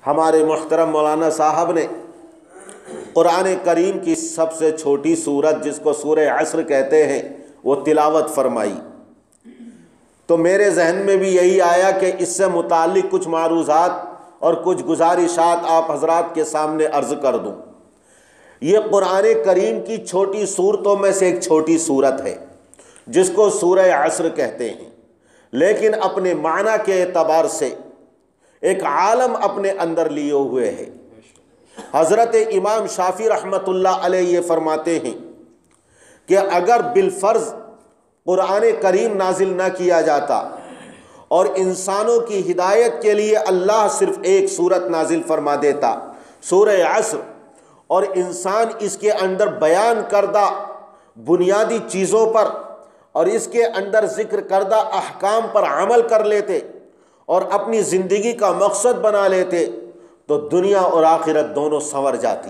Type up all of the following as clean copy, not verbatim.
ہمارے محترم مولانا صاحب نے قرآن کریم کی سب سے چھوٹی سورت جس کو سورہ عصر کہتے ہیں وہ تلاوت فرمائی، تو میرے ذہن میں بھی یہی آیا کہ اس سے متعلق کچھ معروضات اور کچھ گزارشات آپ حضرات کے سامنے عرض کر دوں۔ یہ قرآن کریم کی چھوٹی صورتوں میں سے ایک چھوٹی صورت ہے جس کو سورہ عصر کہتے ہیں، لیکن اپنے معنی کے اعتبار سے ایک عالم اپنے اندر لیے ہوئے ہے۔ حضرت امام شافعی رحمۃ اللہ علیہ یہ فرماتے ہیں کہ اگر بالفرض قرآن کریم نازل نہ کیا جاتا اور انسانوں کی ہدایت کے لیے اللہ صرف ایک سورت نازل فرما دیتا سورہ عصر، اور انسان اس کے اندر بیان کردہ بنیادی چیزوں پر اور اس کے اندر ذکر کردہ احکام پر عمل کر لیتے اور اپنی زندگی کا مقصد بنا لیتے تو دنیا اور آخرت دونوں سنور جاتی۔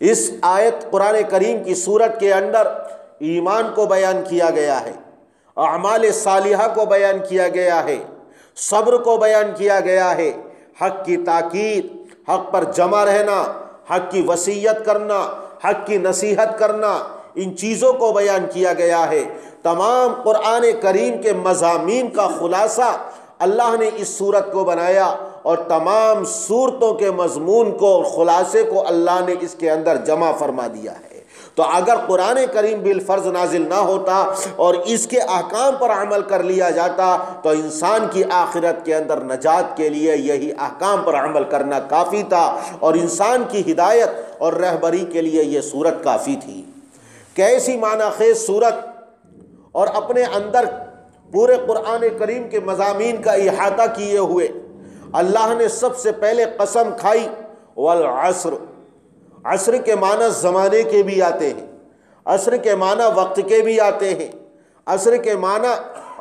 اس آیت قرآن کریم کی سورت کے اندر ایمان کو بیان کیا گیا ہے، اعمال صالحہ کو بیان کیا گیا ہے، صبر کو بیان کیا گیا ہے، حق کی تاکید، حق پر جمع رہنا، حق کی وصیت کرنا، حق کی نصیحت کرنا، ان چیزوں کو بیان کیا گیا ہے۔ تمام قرآن کریم کے مضامین کا خلاصہ اللہ نے اس سورت کو بنایا اور تمام سورتوں کے مضمون کو اور خلاصے کو اللہ نے اس کے اندر جمع فرما دیا ہے۔ تو اگر قرآن کریم بالفرض نازل نہ ہوتا اور اس کے احکام پر عمل کر لیا جاتا تو انسان کی آخرت کے اندر نجات کے لیے یہی احکام پر عمل کرنا کافی تھا، اور انسان کی ہدایت اور رہبری کے لیے یہ سورت کافی تھی۔ کیسی معنی خیز سورت، اور اپنے اندر پورے قرآن کریم کے مضامین کا احاطہ کیے ہوئے اللہ نے سب سے پہلے قسم کھائی والعصر۔ عصر کے معنی زمانے کے بھی آتے ہیں، عصر کے معنی وقت کے بھی آتے ہیں، عصر کے معنی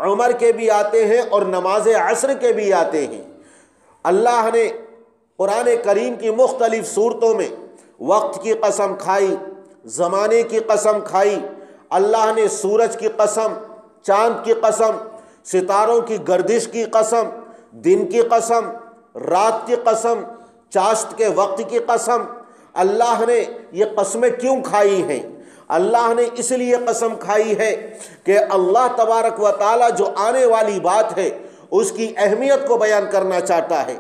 عمر کے بھی آتے ہیں اور نماز عصر کے بھی آتے ہیں۔ اللہ نے قرآن کریم کی مختلف صورتوں میں وقت کی قسم کھائی، زمانے کی قسم کھائی، اللہ نے سورج کی قسم، چاند کی قسم، ستاروں کی گردش کی قسم، دن کی قسم، رات کی قسم، چاشت کے وقت کی قسم۔ اللہ نے یہ قسمیں کیوں کھائی ہیں؟ اللہ نے اس لیے قسم کھائی ہے کہ اللہ تبارک و تعالیٰ جو آنے والی بات ہے اس کی اہمیت کو بیان کرنا چاہتا ہے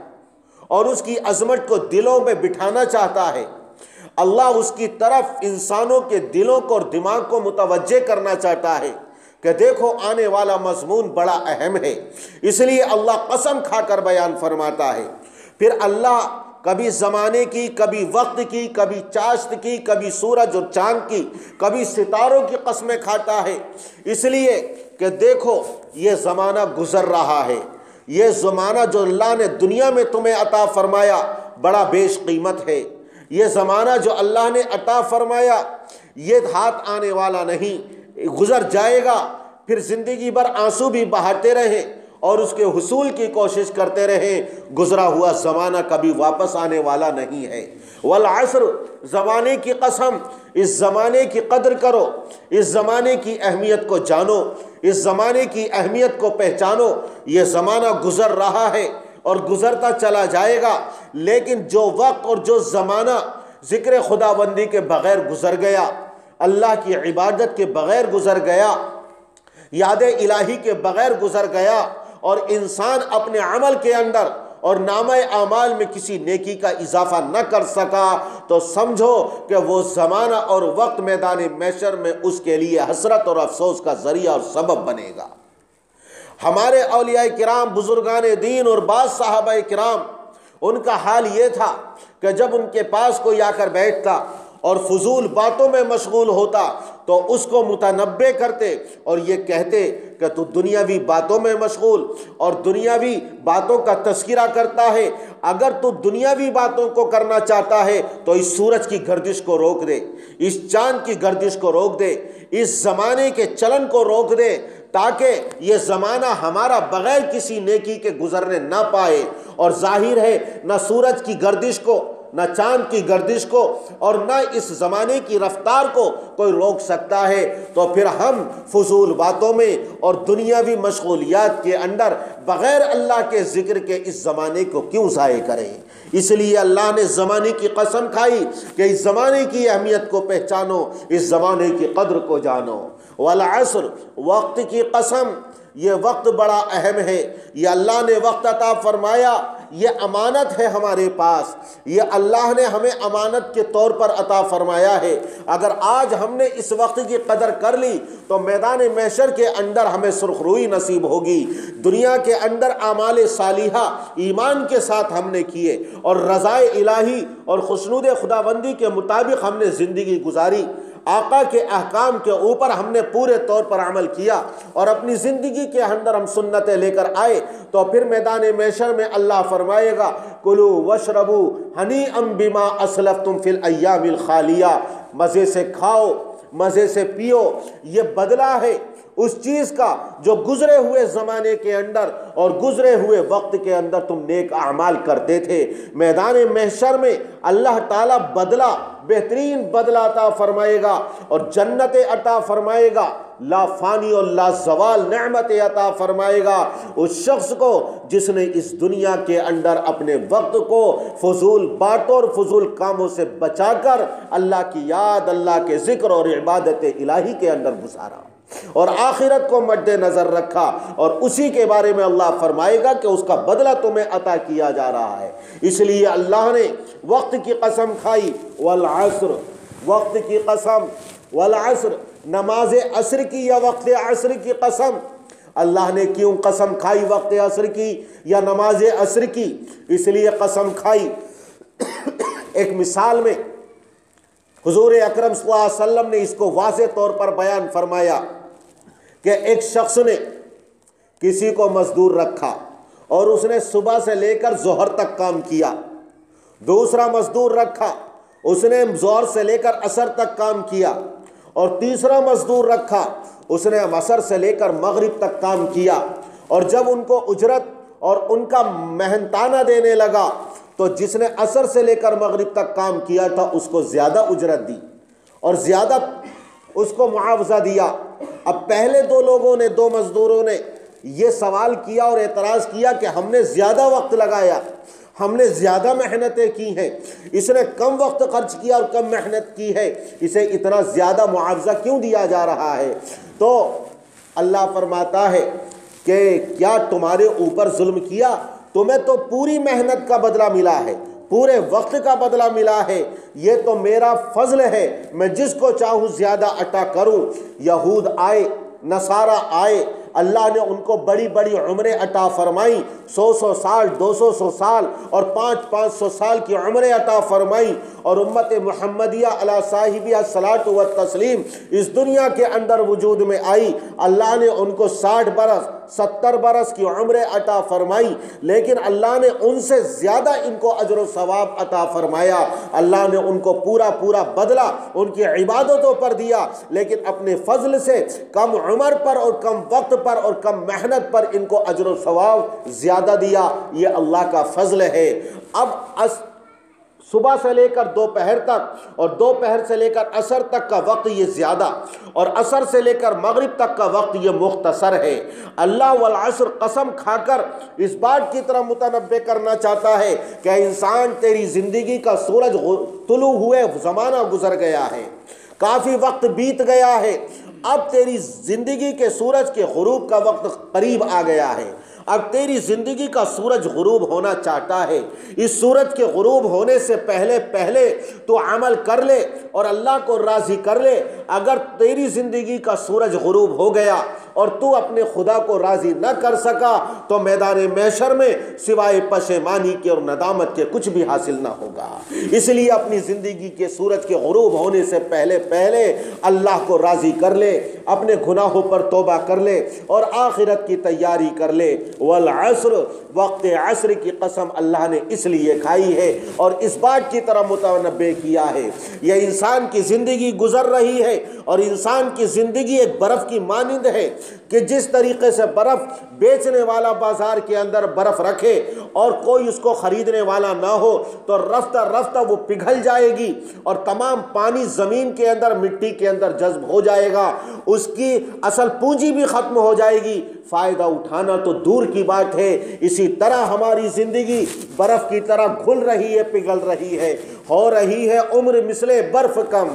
اور اس کی عظمت کو دلوں میں بٹھانا چاہتا ہے۔ اللہ اس کی طرف انسانوں کے دلوں کو اور دماغ کو متوجہ کرنا چاہتا ہے کہ دیکھو آنے والا مضمون بڑا اہم ہے، اس لیے اللہ قسم کھا کر بیان فرماتا ہے۔ پھر اللہ کبھی زمانے کی، کبھی وقت کی، کبھی چاشت کی، کبھی سورج اور چاند کی، کبھی ستاروں کی قسمیں کھاتا ہے، اس لیے کہ دیکھو یہ زمانہ گزر رہا ہے، یہ زمانہ جو اللہ نے دنیا میں تمہیں عطا فرمایا بڑا بیش قیمت ہے، یہ زمانہ جو اللہ نے عطا فرمایا یہ ہاتھ آنے والا نہیں، گزر جائے گا۔ پھر زندگی بھر آنسو بھی بہاتے رہیں اور اس کے حصول کی کوشش کرتے رہیں، گزرا ہوا زمانہ کبھی واپس آنے والا نہیں ہے۔ والعصر، زمانے کی قسم، اس زمانے کی قدر کرو، اس زمانے کی اہمیت کو جانو، اس زمانے کی اہمیت کو پہچانو۔ یہ زمانہ گزر رہا ہے اور گزرتا چلا جائے گا، لیکن جو وقت اور جو زمانہ ذکر خداوندی کے بغیر گزر گیا، اللہ کی عبادت کے بغیر گزر گیا، یاد الہی کے بغیر گزر گیا، اور انسان اپنے عمل کے اندر اور نامہ اعمال میں کسی نیکی کا اضافہ نہ کر سکا تو سمجھو کہ وہ زمانہ اور وقت میدان محشر میں اس کے لیے حسرت اور افسوس کا ذریعہ اور سبب بنے گا۔ ہمارے اولیاء کرام، بزرگان دین اور بعض صحابہ کرام، ان کا حال یہ تھا کہ جب ان کے پاس کوئی آ کر بیٹھتا اور فضول باتوں میں مشغول ہوتا تو اس کو متنبہ کرتے اور یہ کہتے کہ تو دنیاوی باتوں میں مشغول اور دنیاوی باتوں کا تذکرہ کرتا ہے، اگر تو دنیاوی باتوں کو کرنا چاہتا ہے تو اس سورج کی گردش کو روک دے، اس چاند کی گردش کو روک دے، اس زمانے کے چلن کو روک دے، تاکہ یہ زمانہ ہمارا بغیر کسی نیکی کے گزرنے نہ پائے۔ اور ظاہر ہے نہ سورج کی گردش کو نہ چاند کی گردش کو اور نہ اس زمانے کی رفتار کو کوئی روک سکتا ہے، تو پھر ہم فضول باتوں میں اور دنیاوی مشغولیات کے اندر بغیر اللہ کے ذکر کے اس زمانے کو کیوں ضائع کریں؟ اس لیے اللہ نے زمانے کی قسم کھائی کہ اس زمانے کی اہمیت کو پہچانو، اس زمانے کی قدر کو جانو۔ والعصر، وقت کی قسم، یہ وقت بڑا اہم ہے، یہ اللہ نے وقت عطا فرمایا، یہ امانت ہے ہمارے پاس، یہ اللہ نے ہمیں امانت کے طور پر عطا فرمایا ہے۔ اگر آج ہم نے اس وقت کی قدر کر لی تو میدان محشر کے اندر ہمیں سرخروئی نصیب ہوگی۔ دنیا کے اندر اعمال صالحہ ایمان کے ساتھ ہم نے کیے اور رضائے الہی اور خشنود خداوندی کے مطابق ہم نے زندگی گزاری، آقا کے احکام کے اوپر ہم نے پورے طور پر عمل کیا اور اپنی زندگی کے اندر ہم سنتیں لے کر آئے، تو پھر میدان محشر میں اللہ فرمائے گا کلوا واشربوا ہنیئا بما اسلفتم فی الایام الخالیہ، مزے سے کھاؤ، مزے سے پیو، یہ بدلہ ہے اس چیز کا جو گزرے ہوئے زمانے کے اندر اور گزرے ہوئے وقت کے اندر تم نیک اعمال کرتے تھے۔ میدان محشر میں اللہ تعالیٰ بدلہ، بہترین بدلہ عطا فرمائے گا اور جنت عطا فرمائے گا، لا فانی اور لا زوال نعمت عطا فرمائے گا اس شخص کو جس نے اس دنیا کے اندر اپنے وقت کو فضول باتوں اور فضول کاموں سے بچا کر اللہ کی یاد، اللہ کے ذکر اور عبادت الہی کے اندر گزارا اور آخرت کو مد نظر رکھا، اور اسی کے بارے میں اللہ فرمائے گا کہ اس کا بدلہ تمہیں عطا کیا جا رہا ہے۔ اس لیے اللہ نے وقت کی قسم کھائی، والعصر، وقت کی قسم، والعصر، نماز عصر کی یا وقت عصر کی قسم۔ اللہ نے کیوں قسم کھائی وقت عصر کی یا نماز عصر کی؟ اس لیے قسم کھائی، ایک مثال میں حضور اکرم صلی اللہ علیہ وسلم نے اس کو واضح طور پر بیان فرمایا کہ ایک شخص نے کسی کو مزدور رکھا اور اس نے صبح سے لے کر ظہر تک کام کیا، دوسرا مزدور رکھا، اس نے ظہر سے لے کر عصر تک کام کیا، اور تیسرا مزدور رکھا، اس نے عصر سے لے کر مغرب تک کام کیا، اور جب ان کو اجرت اور ان کا محنتانہ دینے لگا تو جس نے عصر سے لے کر مغرب تک کام کیا تھا اس کو زیادہ اجرت دی اور زیادہ اس کو معاوضہ دیا۔ اب پہلے دو لوگوں نے، دو مزدوروں نے یہ سوال کیا اور اعتراض کیا کہ ہم نے زیادہ وقت لگایا، ہم نے زیادہ محنتیں کی ہیں، اس نے کم وقت خرچ کیا اور کم محنت کی ہے، اسے اتنا زیادہ معاوضہ کیوں دیا جا رہا ہے؟ تو اللہ فرماتا ہے کہ کیا تمہارے اوپر ظلم کیا؟ تمہیں تو پوری محنت کا بدلہ ملا ہے، پورے وقت کا بدلہ ملا ہے، یہ تو میرا فضل ہے، میں جس کو چاہوں زیادہ عطا کروں۔ یہود آئے، نصارہ آئے، اللہ نے ان کو بڑی بڑی عمریں عطا فرمائیں، 100 سال، 200 سال اور 500 سال کی عمریں عطا فرمائیں، اور امت محمدیہ علی صاحبہ الصلاۃ والتسلیم اس دنیا کے اندر وجود میں آئی، اللہ نے ان کو 60 برس 70 برس کی عمریں عطا فرمائی، لیکن اللہ نے ان سے زیادہ ان کو اجر و ثواب عطا فرمایا، اللہ نے ان کو پورا بدلہ ان کی عبادتوں پر دیا، لیکن اپنے فضل سے کم عمر پر اور کم وقت پر اور کم محنت پر ان کو اجر و ثواب زیادہ دیا۔ یہ اللہ کا فضل ہے۔ اب صبح سے لے کر دوپہر تک اور دوپہر سے لے کر عصر تک کا وقت یہ زیادہ، اور عصر سے لے کر مغرب تک کا وقت یہ مختصر ہے۔ اللہ والعصر قسم کھا کر اس بات کی طرح متنبہ کرنا چاہتا ہے کہ انسان تیری زندگی کا سورج طلوع ہوئے زمانہ گزر گیا ہے، کافی وقت بیت گیا ہے، اب تیری زندگی کے سورج کے غروب کا وقت قریب آ گیا ہے، اب تیری زندگی کا سورج غروب ہونا چاہتا ہے۔ اس سورج کے غروب ہونے سے پہلے تو عمل کر لے اور اللہ کو راضی کر لے۔ اگر تیری زندگی کا سورج غروب ہو گیا اور تو اپنے خدا کو راضی نہ کر سکا تو میدان محشر میں سوائے پشیمانی کے اور ندامت کے کچھ بھی حاصل نہ ہوگا۔ اس لیے اپنی زندگی کے سورج کے غروب ہونے سے پہلے اللہ کو راضی کر لے، اپنے گناہوں پر توبہ کر لے اور آخرت کی تیاری کر لے۔ والعصر، وقت عصر کی قسم اللہ نے اس لیے کھائی ہے اور اس بات کی طرح متنبہ کیا ہے، یہ انسان کی زندگی گزر رہی ہے اور انسان کی زندگی ایک برف کی مانند ہے۔ کہ جس طریقے سے برف بیچنے والا بازار کے اندر برف رکھے اور کوئی اس کو خریدنے والا نہ ہو تو رفتہ رفتہ وہ پگھل جائے گی اور تمام پانی زمین کے اندر مٹی کے اندر جذب ہو جائے گا، اس کی اصل پونجی بھی ختم ہو جائے گی، فائدہ اٹھانا تو دور کی بات ہے۔ اسی طرح ہماری زندگی برف کی طرح گھل رہی ہے، پگھل رہی ہے، ہو رہی ہے عمر مثل برف کم،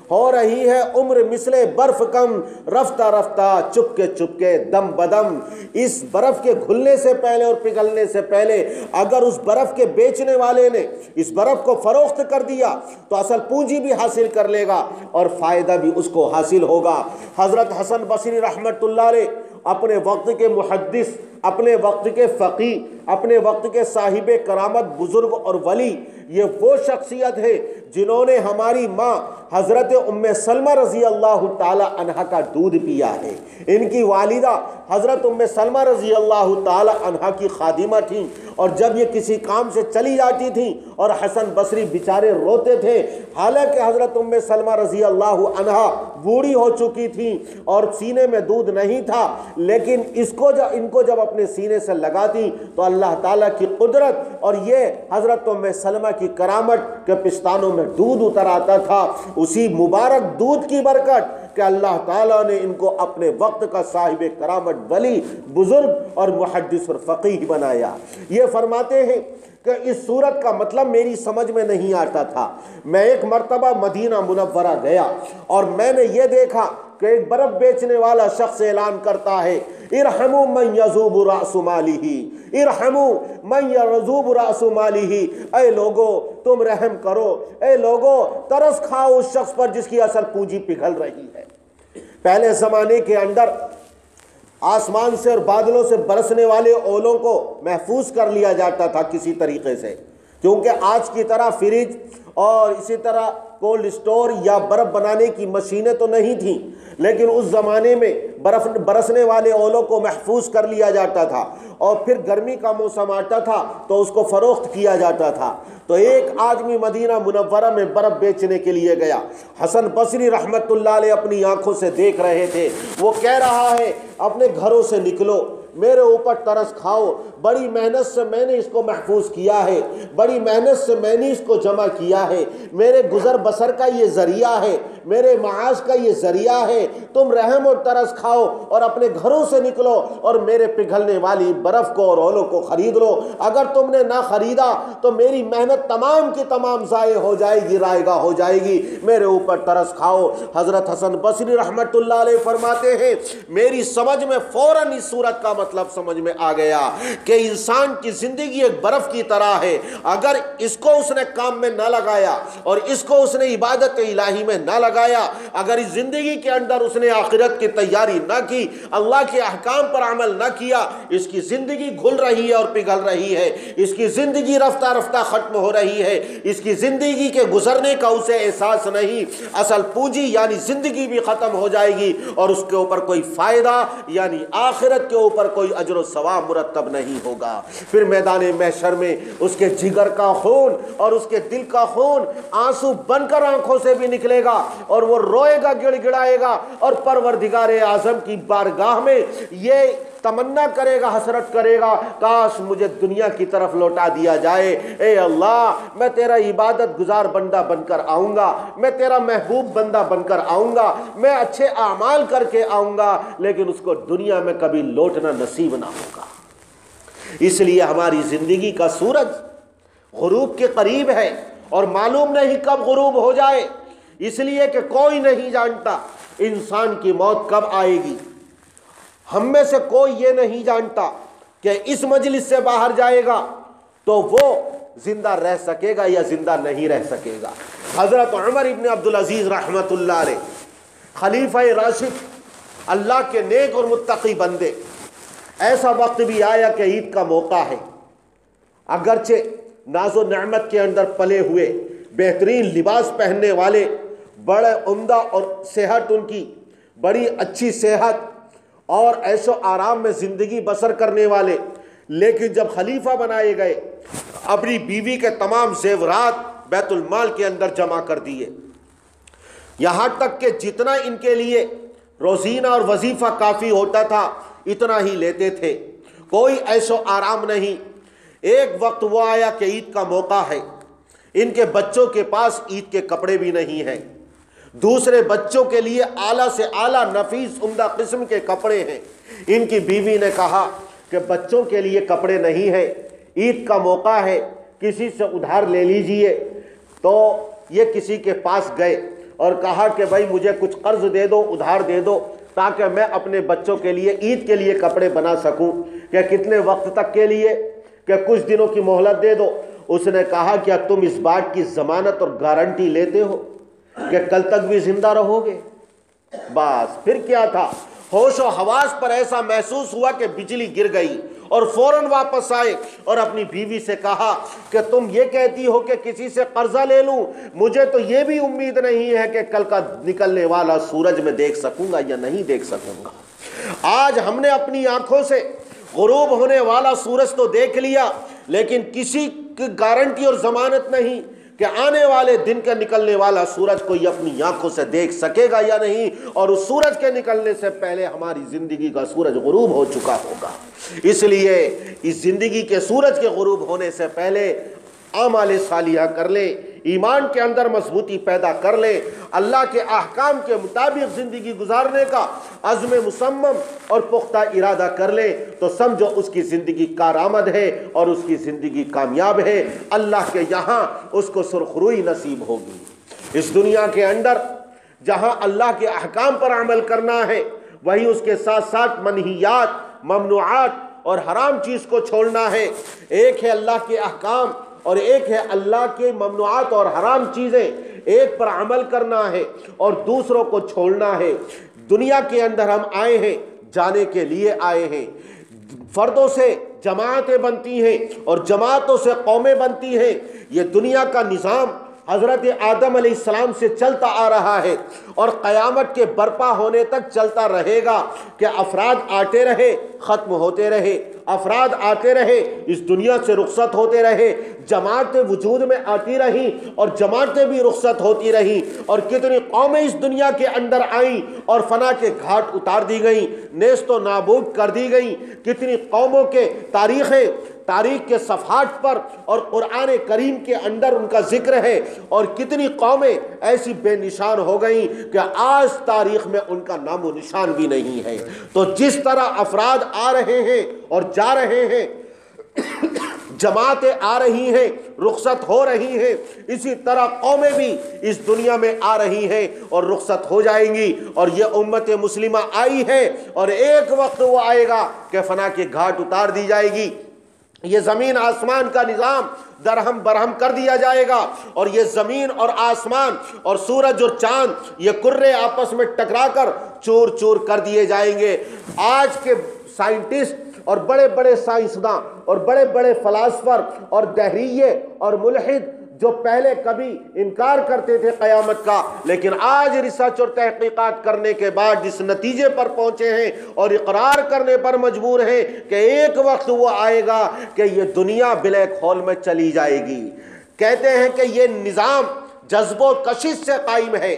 ہو رہی ہے عمر مثل برف کم، رفتہ رفتہ چپکے دم بدم۔ اس برف کے گھلنے سے پہلے اور پگھلنے سے پہلے اگر اس برف کے بیچنے والے نے اس برف کو فروخت کر دیا تو اصل پونجی بھی حاصل کر لے گا اور فائدہ بھی اس کو حاصل ہوگا۔ حضرت حسن بصری رحمت اللہ علیہ اپنے وقت کے محدث، اپنے وقت کے فقیہ، اپنے وقت کے صاحب کرامت بزرگ اور ولی، یہ وہ شخصیت ہے جنہوں نے ہماری ماں حضرت ام سلمہ رضی اللہ تعالی عنہا کا دودھ پیا ہے۔ ان کی والدہ حضرت ام سلمہ رضی اللہ تعالی عنہا کی خادمہ تھیں، اور جب یہ کسی کام سے چلی جاتی تھیں اور حسن بصری بیچارے روتے تھے، حالانکہ حضرت ام سلمہ رضی اللہ عنہا بوڑھی ہو چکی تھیں اور سینے میں دودھ نہیں تھا، لیکن ان کو جب اپنے سینے سے لگاتی تو اللہ تعالیٰ کی قدرت اور یہ حضرت ام سلمہ کی کرامت کے پستانوں میں دودھ اتر آتا تھا۔ اسی مبارک دودھ کی برکت کہ اللہ تعالیٰ نے ان کو اپنے وقت کا صاحب کرامت ولی، بزرگ اور محدث اور فقیہ بنایا۔ یہ فرماتے ہیں کہ اس صورت کا مطلب میری سمجھ میں نہیں آتا تھا۔ میں ایک مرتبہ مدینہ منورہ گیا اور میں نے یہ دیکھا کہ ایک برف بیچنے والا شخص اعلان کرتا ہے، ارحموا من یذوب رأس مالہ، ارحموا من یذوب رأس مالہ، اے لوگو تم رحم کرو، اے لوگو ترس کھاؤ اس شخص پر جس کی اصل پونجی پگھل رہی ہے۔ پہلے زمانے کے اندر آسمان سے اور بادلوں سے برسنے والے اولوں کو محفوظ کر لیا جاتا تھا کسی طریقے سے، کیونکہ آج کی طرح فریج اور اسی طرح کولڈ اسٹور یا برف بنانے کی مشینیں تو نہیں تھیں، لیکن اس زمانے میں برسنے والے اولوں کو محفوظ کر لیا جاتا تھا، اور پھر گرمی کا موسم آتا تھا تو اس کو فروخت کیا جاتا تھا۔ تو ایک آدمی مدینہ منورہ میں برف بیچنے کے لیے گیا، حسن بصری رحمت اللہ علیہ اپنی آنکھوں سے دیکھ رہے تھے، وہ کہہ رہا ہے اپنے گھروں سے نکلو، میرے اوپر ترس کھاؤ، بڑی محنت سے میں نے اس کو محفوظ کیا ہے، بڑی محنت سے میں نے اس کو جمع کیا ہے، میرے گزر بسر کا یہ ذریعہ ہے، میرے معاش کا یہ ذریعہ ہے، تم رحم اور ترس کھاؤ اور اپنے گھروں سے نکلو اور میرے پگھلنے والی برف کو اور اولوں کو خرید لو۔ اگر تم نے نہ خریدا تو میری محنت تمام کی تمام ضائع ہو جائے گی، رائگہ ہو جائے گی، میرے اوپر ترس کھاؤ۔ حضرت حسن بصری رحمت اللہ علیہ فرماتے ہیں میری سمجھ میں فوراً اس صورت کا مطلب سمجھ میں آ گیا کہ انسان کی زندگی ایک برف کی طرح ہے، اگر اس کو اس نے کام میں نہ لگایا اور اس کو اس نے عبادت الہی میں نہ لگایا، اگر اس زندگی کے اندر اس نے آخرت کی تیاری نہ کی، اللہ کے احکام پر عمل نہ کیا، اس کی زندگی گھل رہی ہے اور پگھل رہی ہے، اس کی زندگی رفتہ رفتہ ختم ہو رہی ہے، اس کی زندگی کے گزرنے کا اسے احساس نہیں، اصل پونجی یعنی زندگی بھی ختم ہو جائے گی اور اس کے اوپر کوئی فائدہ یعنی آخرت کے اوپر کوئی اجر و ثواب مرتب نہیں ہوگا۔ پھر میدان محشر میں اس کے جگر کا خون اور اس کے دل کا خون آنسو بن کر آنکھوں سے بھی نکلے گا اور وہ روئے گا، گڑ گڑائے گا اور پروردگار اعظم کی بارگاہ میں یہ تمنا کرے گا، حسرت کرے گا، کاش مجھے دنیا کی طرف لوٹا دیا جائے، اے اللہ میں تیرا عبادت گزار بندہ بن کر آؤں گا، میں تیرا محبوب بندہ بن کر آؤں گا، میں اچھے اعمال کر کے آؤں گا، لیکن اس کو دنیا میں کبھی لوٹنا نصیب نہ ہوگا۔ اس لیے ہماری زندگی کا سورج غروب کے قریب ہے اور معلوم نہیں کب غروب ہو جائے، اس لیے کہ کوئی نہیں جانتا انسان کی موت کب آئے گی۔ ہم میں سے کوئی یہ نہیں جانتا کہ اس مجلس سے باہر جائے گا تو وہ زندہ رہ سکے گا یا زندہ نہیں رہ سکے گا۔ حضرت عمر ابن عبدالعزیز رحمت اللہ علیہ خلیفہ راشد، اللہ کے نیک اور متقی بندے، ایسا وقت بھی آیا کہ عید کا موقع ہے، اگرچہ ناز و نعمت کے اندر پلے ہوئے، بہترین لباس پہننے والے، بڑے عمدہ اور صحت ان کی بڑی اچھی صحت اور عیش و آرام میں زندگی بسر کرنے والے، لیکن جب خلیفہ بنائے گئے اپنی بیوی کے تمام زیورات بیت المال کے اندر جمع کر دیے، یہاں تک کہ جتنا ان کے لیے روزینہ اور وظیفہ کافی ہوتا تھا، اتنا ہی لیتے تھے، کوئی عیش و آرام نہیں۔ ایک وقت وہ آیا کہ عید کا موقع ہے، ان کے بچوں کے پاس عید کے کپڑے بھی نہیں ہیں، دوسرے بچوں کے لیے اعلیٰ سے اعلیٰ نفیس عمدہ قسم کے کپڑے ہیں۔ ان کی بیوی نے کہا کہ بچوں کے لیے کپڑے نہیں ہیں، عید کا موقع ہے، کسی سے ادھار لے لیجئے۔ تو یہ کسی کے پاس گئے اور کہا کہ بھائی مجھے کچھ قرض دے دو، ادھار دے دو، تاکہ میں اپنے بچوں کے لیے عید کے لیے کپڑے بنا سکوں۔ کہ کتنے وقت تک کے لیے؟ کہ کچھ دنوں کی مہلت دے دو۔ اس نے کہا کیا تم اس بات کی ضمانت اور گارنٹی لیتے ہو کہ کل تک بھی زندہ رہو گے؟ بس پھر کیا تھا، ہوش و حواس پر ایسا محسوس ہوا کہ بجلی گر گئی، اور فوراً واپس آئے اور اپنی بیوی سے کہا کہ تم یہ کہتی ہو کہ کسی سے قرضہ لے لوں، مجھے تو یہ بھی امید نہیں ہے کہ کل کا نکلنے والا سورج میں دیکھ سکوں گا یا نہیں دیکھ سکوں گا۔ آج ہم نے اپنی آنکھوں سے غروب ہونے والا سورج تو دیکھ لیا، لیکن کسی کی گارنٹی اور ضمانت نہیں کہ آنے والے دن کا نکلنے والا سورج کوئی اپنی آنکھوں سے دیکھ سکے گا یا نہیں، اور اس سورج کے نکلنے سے پہلے ہماری زندگی کا سورج غروب ہو چکا ہوگا۔ اس لیے اس زندگی کے سورج کے غروب ہونے سے پہلے اعمال صالحہ کر لیں، ایمان کے اندر مضبوطی پیدا کر لیں، اللہ کے احکام کے مطابق زندگی گزارنے کا عزم مصمم اور پختہ ارادہ کر لیں، تو سمجھو اس کی زندگی کارآمد ہے اور اس کی زندگی کامیاب ہے، اللہ کے یہاں اس کو سرخروئی نصیب ہوگی۔ اس دنیا کے اندر جہاں اللہ کے احکام پر عمل کرنا ہے، وہیں اس کے ساتھ ساتھ منہیات، ممنوعات اور حرام چیز کو چھوڑنا ہے۔ ایک ہے اللہ کے احکام اور ایک ہے اللہ کے ممنوعات اور حرام چیزیں، ایک پر عمل کرنا ہے اور دوسروں کو چھوڑنا ہے۔ دنیا کے اندر ہم آئے ہیں، جانے کے لیے آئے ہیں۔ فردوں سے جماعتیں بنتی ہیں اور جماعتوں سے قومیں بنتی ہیں۔ یہ دنیا کا نظام حضرت آدم علیہ السلام سے چلتا آ رہا ہے اور قیامت کے برپا ہونے تک چلتا رہے گا کہ افراد آتے رہے، ختم ہوتے رہے، افراد آتے رہے، اس دنیا سے رخصت ہوتے رہے، جماعتیں وجود میں آتی رہیں اور جماعتیں بھی رخصت ہوتی رہیں، اور کتنی قومیں اس دنیا کے اندر آئیں اور فنا کے گھاٹ اتار دی گئیں، نیست و نابود کر دی گئیں۔ کتنی قوموں کے تاریخ کے صفحات پر اور قرآن کریم کے اندر ان کا ذکر ہے، اور کتنی قومیں ایسی بے نشان ہو گئیں کہ آج تاریخ میں ان کا نام و نشان بھی نہیں ہے۔ تو جس طرح افراد آ رہے ہیں اور جا رہے ہیں، جماعتیں آ رہی ہیں، رخصت ہو رہی ہیں، اسی طرح قومیں بھی اس دنیا میں آ رہی ہیں اور رخصت ہو جائیں گی۔ اور یہ امت مسلمہ آئی ہے اور ایک وقت وہ آئے گا کہ فنا کے گھاٹ اتار دی جائے گی، یہ زمین آسمان کا نظام درہم برہم کر دیا جائے گا، اور یہ زمین اور آسمان اور سورج اور چاند یہ کرے آپس میں ٹکرا کر چور چور کر دیے جائیں گے۔ آج کے سائنٹسٹ اور بڑے بڑے سائنسداں اور بڑے بڑے فلاسفر اور دہریے اور ملحد جو پہلے کبھی انکار کرتے تھے قیامت کا، لیکن آج ریسرچ اور تحقیقات کرنے کے بعد اس نتیجے پر پہنچے ہیں اور اقرار کرنے پر مجبور ہیں کہ ایک وقت وہ آئے گا کہ یہ دنیا بلیک ہول میں چلی جائے گی۔ کہتے ہیں کہ یہ نظام جذب و کشش سے قائم ہے،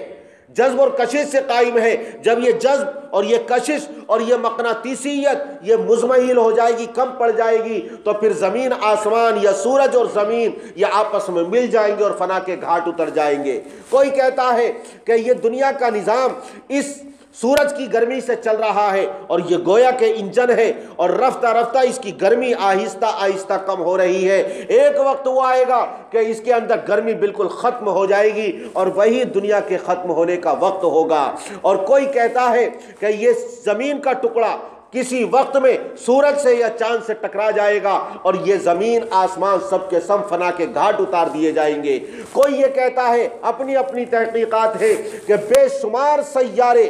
جذب اور کشش سے قائم ہے۔ جب یہ جذب اور یہ کشش اور یہ مقناطیسیت یہ مزمحل ہو جائے گی، کم پڑ جائے گی، تو پھر زمین آسمان یا سورج اور زمین یہ آپس میں مل جائیں گے اور فنا کے گھاٹ اتر جائیں گے۔ کوئی کہتا ہے کہ یہ دنیا کا نظام اس سورج کی گرمی سے چل رہا ہے اور یہ گویا کے انجن ہے، اور رفتہ رفتہ اس کی گرمی آہستہ آہستہ کم ہو رہی ہے۔ ایک وقت وہ آئے گا کہ اس کے اندر گرمی بالکل ختم ہو جائے گی اور وہی دنیا کے ختم ہونے کا وقت ہوگا۔ اور کوئی کہتا ہے کہ یہ زمین کا ٹکڑا کسی وقت میں سورج سے یا چاند سے ٹکرا جائے گا اور یہ زمین آسمان سب کے سب فنا کے گھاٹ اتار دیے جائیں گے۔ کوئی یہ کہتا ہے، اپنی اپنی تحقیقات ہے، کہ بے شمار سیارے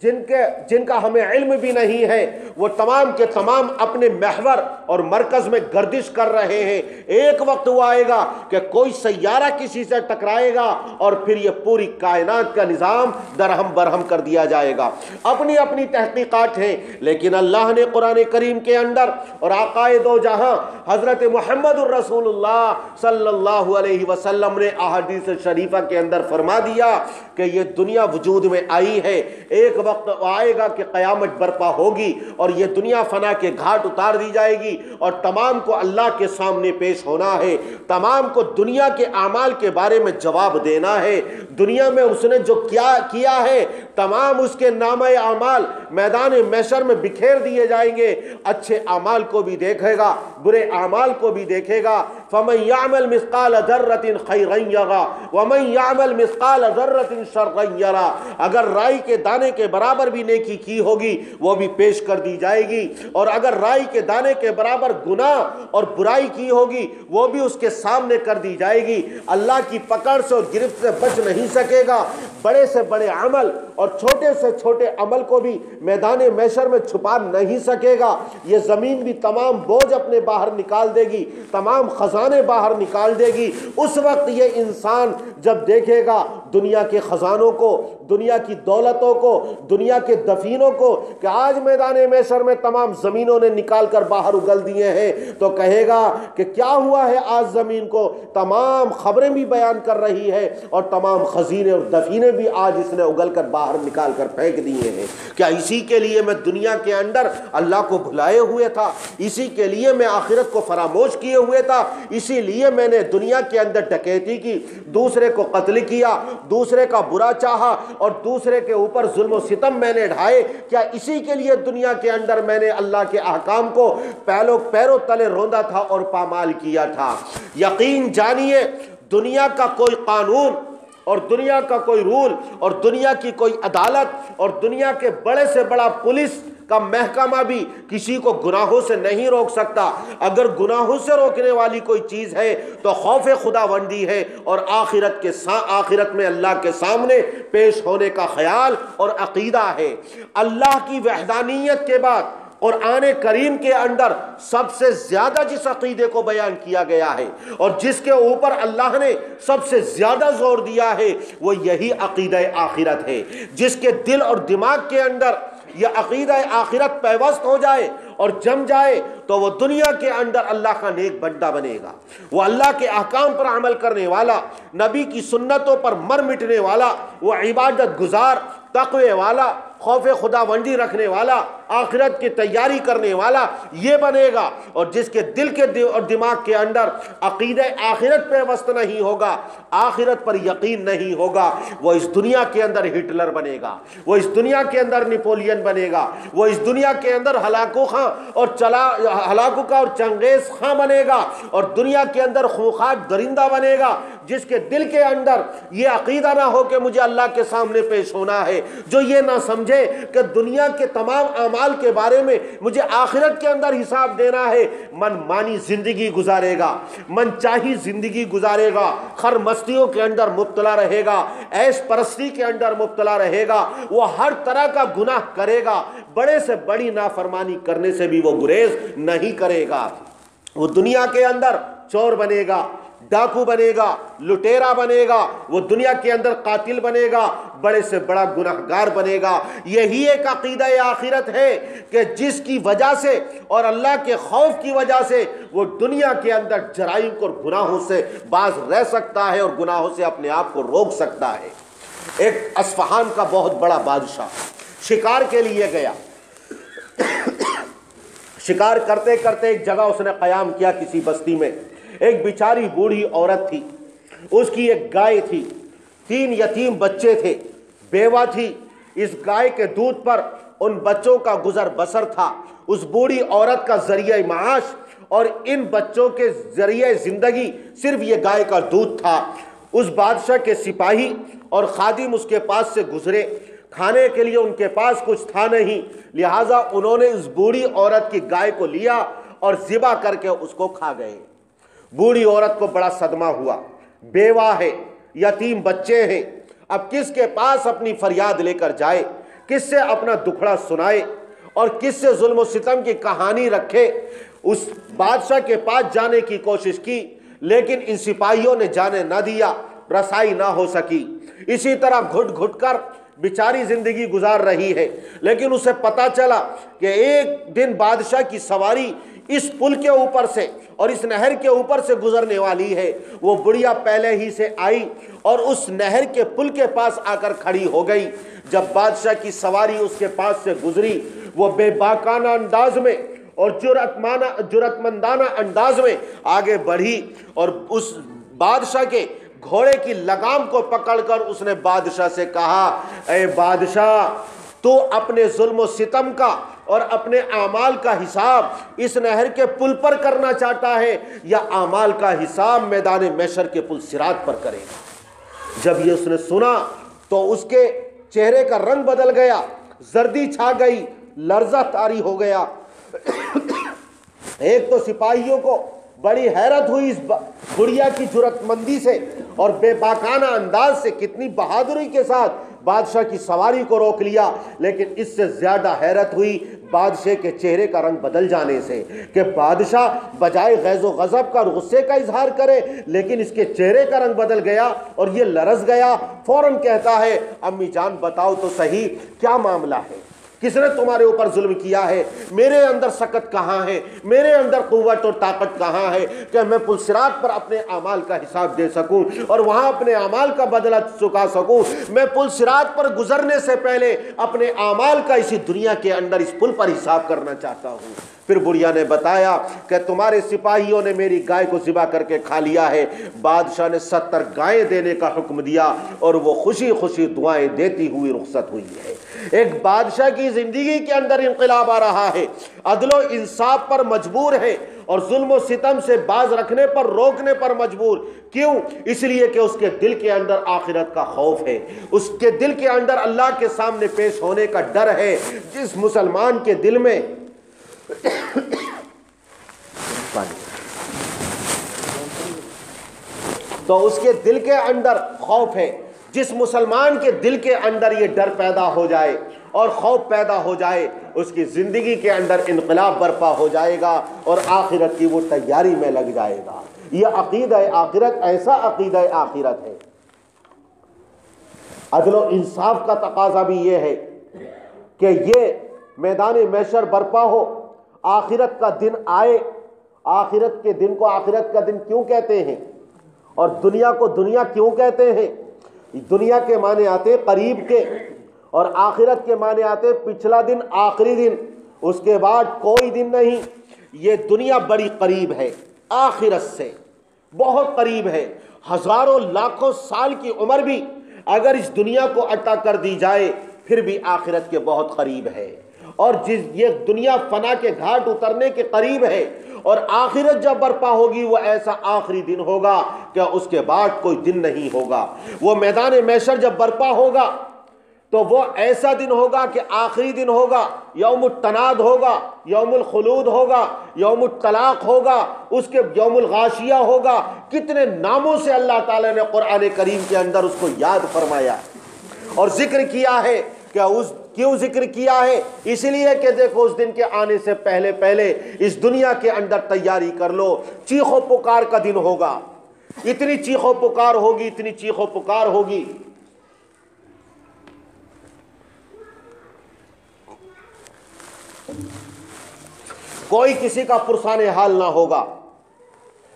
جن کا ہمیں علم بھی نہیں ہے، وہ تمام کے تمام اپنے محور اور مرکز میں گردش کر رہے ہیں۔ ایک وقت وہ آئے گا کہ کوئی سیارہ کسی سے ٹکرائے گا اور پھر یہ پوری کائنات کا نظام درہم برہم کر دیا جائے گا۔ اپنی اپنی تحقیقات ہیں، لیکن اللہ نے قرآن کریم کے اندر اور آقائے دو جہاں حضرت محمد الرسول اللہ صلی اللہ علیہ وسلم نے احادیث شریفہ کے اندر فرما دیا کہ یہ دنیا وجود میں آئی ہے، ایک وقت وقت آئے گا کہ قیامت برپا ہوگی اور یہ دنیا فنا کے گھاٹ اتار دی جائے گی اور تمام کو اللہ کے سامنے پیش ہونا ہے، تمام کو دنیا کے اعمال کے بارے میں جواب دینا ہے۔ دنیا میں اس نے جو کیا ہے تمام اس کے نامہ اعمال میدان محشر میں بکھیر دیے جائیں گے، اچھے اعمال کو بھی دیکھے گا، برے اعمال کو بھی دیکھے گا۔ فَمَن يَعْمَلْ مِثْقَالَ ذَرَّةٍ خَيْرًا يَرَهُ وَمَن يَعْمَلْ مِثْقَالَ ذَرَّةٍ شَرًّا يَرَهُ، اگر رائی کے دانے کے برابر بھی نیکی کی ہوگی وہ بھی پیش کر دی جائے گی، اور اگر رائی کے دانے کے برابر گناہ اور برائی کی ہوگی وہ بھی اس کے سامنے کر دی جائے گی۔ اللہ کی پکڑ سے اور گرفت سے بچ نہیں سکے گا۔ بڑے سے بڑے عمل اور چھوٹے سے چھوٹے عمل کو بھی میدان محشر میں چھپا نہیں سکے گا۔ یہ زمین بھی تمام بوجھ اپنے باہر نکال دے گی، تمام خزانے باہر نکال دے گی۔ اس وقت یہ انسان جب دیکھے گا دنیا کے خزانوں کو، دنیا کی دولتوں کو، دنیا کے دفینوں کو کہ آج میدان محشر میں تمام زمینوں نے نکال کر باہر اگل دیے ہیں، تو کہے گا کہ کیا ہوا ہے آج زمین کو؟ تمام خبریں بھی بیان کر رہی ہے اور تمام خزینے اور دفینے بھی آج اس نے اگل کر باہر نکال کر پھینک دیے ہیں۔ کیا اسی کے لیے میں دنیا کے اندر اللہ کو بھلائے ہوئے تھا؟ اسی کے لیے میں آخرت کو فراموش کیے ہوئے تھا؟ اسی لیے میں نے دنیا کے اندر ڈکیتی کی، دوسرے کو قتل کیا، دوسرے کا برا چاہا اور دوسرے کے اوپر ظلم و ستم میں نے ڈھائے؟ کیا اسی کے لیے دنیا کے اندر میں نے اللہ کے احکام کو پیروں تلے روندا تھا اور پامال کیا تھا؟ یقین جانیے دنیا کا کوئی قانون اور دنیا کا کوئی رول اور دنیا کی کوئی عدالت اور دنیا کے بڑے سے بڑا پولیس کا محکمہ بھی کسی کو گناہوں سے نہیں روک سکتا۔ اگر گناہوں سے روکنے والی کوئی چیز ہے تو خوف خداوندی ہے اور آخرت میں اللہ کے سامنے پیش ہونے کا خیال اور عقیدہ ہے۔ اللہ کی وحدانیت کے بعد قرآن کریم کے اندر سب سے زیادہ جس عقیدے کو بیان کیا گیا ہے اور جس کے اوپر اللہ نے سب سے زیادہ زور دیا ہے وہ یہی عقیدہ آخرت ہے۔ جس کے دل اور دماغ کے اندر یہ عقیدہ آخرت پیوست ہو جائے اور جم جائے تو وہ دنیا کے اندر اللہ کا نیک بندہ بنے گا، وہ اللہ کے احکام پر عمل کرنے والا، نبی کی سنتوں پر مر مٹنے والا، وہ عبادت گزار، تقوی والا، خوف خداوندی رکھنے والا، آخرت کی تیاری کرنے والا یہ بنے گا۔ اور جس کے دل کے اور دماغ کے اندر عقیدہ آخرت پہ وسط نہیں ہوگا، آخرت پر یقین نہیں ہوگا، وہ اس دنیا کے اندر ہٹلر بنے گا، وہ اس دنیا کے اندر نیپولین بنے گا، وہ اس دنیا کے اندر ہلاکو کا اور چنگیز خاں بنے گا اور دنیا کے اندر خونخوار درندہ بنے گا۔ جس کے دل کے اندر یہ عقیدہ نہ ہو کہ مجھے اللہ کے سامنے پیش ہونا ہے، جو یہ نہ سمجھے کہ دنیا کے تمام اعمال کے بارے میں مجھے آخرت کے اندر حساب دینا ہے، من مانی زندگی گزارے گا، من چاہی زندگی گزارے گا، خر مستیوں کے اندر مبتلا رہے گا، عیش پرستی کے اندر مبتلا رہے گا، وہ ہر طرح کا گناہ کرے گا، بڑے سے بڑی نافرمانی کرنے سے بھی وہ گریز نہیں کرے گا۔ وہ دنیا کے اندر چور بنے گا، ڈاکو بنے گا، لٹیرا بنے گا، وہ دنیا کے اندر قاتل بنے گا، بڑے سے بڑا گناہگار بنے گا۔ یہی ایک عقیدہ آخرت ہے کہ جس کی وجہ سے اور اللہ کے خوف کی وجہ سے وہ دنیا کے اندر جرائم اور گناہوں سے باز رہ سکتا ہے اور گناہوں سے اپنے آپ کو روک سکتا ہے۔ ایک اصفہان کا بہت بڑا بادشاہ شکار کے لیے گیا، شکار کرتے کرتے ایک جگہ اس نے قیام کیا کسی بستی میں۔ ایک بیچاری بوڑھی عورت تھی، اس کی ایک گائے تھی، 3 یتیم بچے تھے، بیوہ تھی۔ اس گائے کے دودھ پر ان بچوں کا گزر بسر تھا۔ اس بوڑھی عورت کا ذریعہ معاش اور ان بچوں کے ذریعہ زندگی صرف یہ گائے کا دودھ تھا۔ اس بادشاہ کے سپاہی اور خادم اس کے پاس سے گزرے، کھانے کے لیے ان کے پاس کچھ تھا نہیں، لہٰذا انہوں نے اس بوڑھی عورت کی گائے کو لیا اور ذبح کر کے اس کو کھا گئے۔ بوڑھی عورت کو بڑا صدمہ ہوا، بیوہ ہے، یتیم بچے ہیں، اب کس کے پاس اپنی فریاد لے کر جائے، کس سے اپنا دکھڑا سنائے اور کس سے ظلم و ستم کی کہانی رکھے۔ اس بادشاہ کے پاس جانے کی کوشش کی لیکن ان سپاہیوں نے جانے نہ دیا، رسائی نہ ہو سکی۔ اسی طرح گھٹ گھٹ کر بیچاری زندگی گزار رہی ہے، لیکن اسے پتا چلا کہ ایک دن بادشاہ کی سواری اس پل کے اوپر سے اور اس نہر کے اوپر سے گزرنے والی ہے۔ وہ بڑھیا پہلے ہی سے آئی اور اس نہر کے پل کے پاس آ کر کھڑی ہو گئی۔ جب بادشاہ کی سواری اس کے پاس سے گزری، وہ بے باکانہ انداز میں اور جرأت مندانہ انداز میں آگے بڑھی اور اس بادشاہ کے گھوڑے کی لگام کو پکڑ کر اس نے بادشاہ سے کہا، اے بادشاہ، تو اپنے ظلم و ستم کا اور اپنے اعمال کا حساب اس نہر کے پل پر کرنا چاہتا ہے یا اعمال کا حساب میدان محشر کے پل صراط پر کرے گا؟ جب یہ اس نے سنا تو اس کے چہرے کا رنگ بدل گیا، زردی چھا گئی، لرزہ طاری ہو گیا۔ ایک تو سپاہیوں کو بڑی حیرت ہوئی اس بڑھیا کی جرأت مندی سے اور بے باکانہ انداز سے، کتنی بہادری کے ساتھ بادشاہ کی سواری کو روک لیا، لیکن اس سے زیادہ حیرت ہوئی بادشاہ کے چہرے کا رنگ بدل جانے سے کہ بادشاہ بجائے غیظ و غضب کا اور غصے کا اظہار کرے، لیکن اس کے چہرے کا رنگ بدل گیا اور یہ لرز گیا۔ فوراً کہتا ہے، امی جان بتاؤ تو صحیح کیا معاملہ ہے، کس نے تمہارے اوپر ظلم کیا ہے؟ میرے اندر سکت کہاں ہے؟ میرے اندر قوت اور طاقت کہاں ہے کہ میں پل صراط پر اپنے اعمال کا حساب دے سکوں اور وہاں اپنے اعمال کا بدلہ چکا سکوں؟ میں پل صراط پر گزرنے سے پہلے اپنے اعمال کا اسی دنیا کے اندر اس پل پر حساب کرنا چاہتا ہوں۔ پھر بڑھیا نے بتایا کہ تمہارے سپاہیوں نے میری گائے کو ذبح کر کے کھا لیا ہے۔ بادشاہ نے 70 گائیں دینے کا حکم دیا اور وہ خوشی خوشی دعائیں دیتی ہوئی رخصت ہوئی ہے۔ ایک بادشاہ کی زندگی کے اندر انقلاب آ رہا ہے، عدل و انصاف پر مجبور ہے اور ظلم و ستم سے باز رکھنے پر، روکنے پر مجبور۔ کیوں؟ اس لیے کہ اس کے دل کے اندر آخرت کا خوف ہے، اس کے دل کے اندر اللہ کے سامنے پیش ہونے کا ڈر ہے۔ جس مسلمان کے دل میں تو اس کے دل کے اندر خوف ہے، جس مسلمان کے دل کے اندر یہ ڈر پیدا ہو جائے اور خوف پیدا ہو جائے، اس کی زندگی کے اندر انقلاب برپا ہو جائے گا اور آخرت کی وہ تیاری میں لگ جائے گا۔ یہ عقیدہ آخرت ایسا عقیدہ آخرت ہے۔ عدل و انصاف کا تقاضا بھی یہ ہے کہ یہ میدان محشر برپا ہو، آخرت کا دن آئے۔ آخرت کے دن کو آخرت کا دن کیوں کہتے ہیں اور دنیا کو دنیا کیوں کہتے ہیں؟ دنیا کے معنی آتے قریب کے اور آخرت کے معنی آتے پچھلا دن، آخری دن، اس کے بعد کوئی دن نہیں۔ یہ دنیا بڑی قریب ہے، آخرت سے بہت قریب ہے۔ ہزاروں لاکھوں سال کی عمر بھی اگر اس دنیا کو عطا کر دی جائے پھر بھی آخرت کے بہت قریب ہے۔ اور یہ دنیا فنا کے گھاٹ اترنے کے قریب ہے اور آخرت جب برپا ہوگی وہ ایسا آخری دن ہوگا کہ اس کے بعد کوئی دن نہیں ہوگا۔ وہ میدان محشر جب برپا ہوگا تو وہ ایسا دن ہوگا کہ آخری دن ہوگا، یوم التناد ہوگا، یوم الخلود ہوگا، یوم الطلاق ہوگا، اس کے یوم الغاشیہ ہوگا۔ کتنے ناموں سے اللہ تعالیٰ نے قرآن کریم کے اندر اس کو یاد فرمایا اور ذکر کیا ہے کہ کیوں ذکر کیا ہے؟ اس لیے کہ دیکھو اس دن کے آنے سے پہلے پہلے اس دنیا کے اندر تیاری کر لو۔ چیخ و پکار کا دن ہوگا، اتنی چیخ و پکار ہوگی، اتنی چیخ و پکار ہوگی۔ کوئی کسی کا پرسان حال نہ ہوگا۔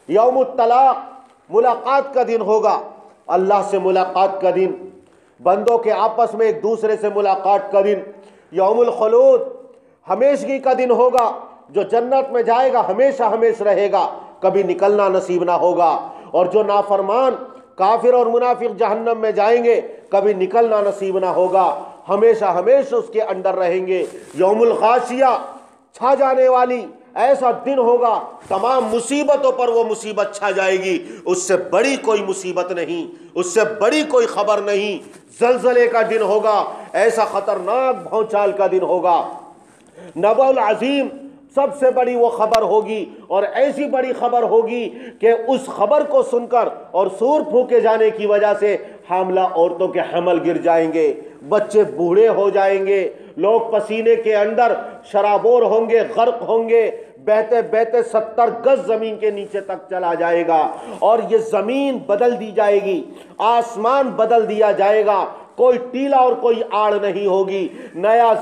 یوم الطلاق ملاقات کا دن ہوگا، اللہ سے ملاقات کا دن، بندوں کے آپس میں ایک دوسرے سے ملاقات کا دن۔ یوم الخلود ہمیشگی کا دن ہوگا، جو جنت میں جائے گا ہمیشہ ہمیشہ رہے گا، کبھی نکلنا نصیب نہ ہوگا، اور جو نافرمان کافر اور منافق جہنم میں جائیں گے کبھی نکلنا نصیب نہ ہوگا، ہمیشہ ہمیشہ اس کے اندر رہیں گے۔ یوم الغاشیہ چھا جانے والی ایسا دن ہوگا، تمام مصیبتوں پر وہ مصیبت چھا جائے گی، اس سے بڑی کوئی مصیبت نہیں، اس سے بڑی کوئی خبر نہیں۔ زلزلے کا دن ہوگا، ایسا خطرناک بھونچال کا دن ہوگا۔ نبأ العظیم سب سے بڑی وہ خبر ہوگی اور ایسی بڑی خبر ہوگی کہ اس خبر کو سن کر اور سور پھونکے جانے کی وجہ سے حاملہ عورتوں کے حمل گر جائیں گے، بچے بوڑھے ہو جائیں گے، لوگ پسینے کے اندر شرابور ہوں گے، غرق ہوں گے، بہتے بہتے 70 گز زمین کے نیچے تک چلا جائے گا، اور یہ زمین بدل دی جائے گی، آسمان بدل دیا جائے گا، کوئی ٹیلا اور کوئی آڑ نہیں ہوگی، نیا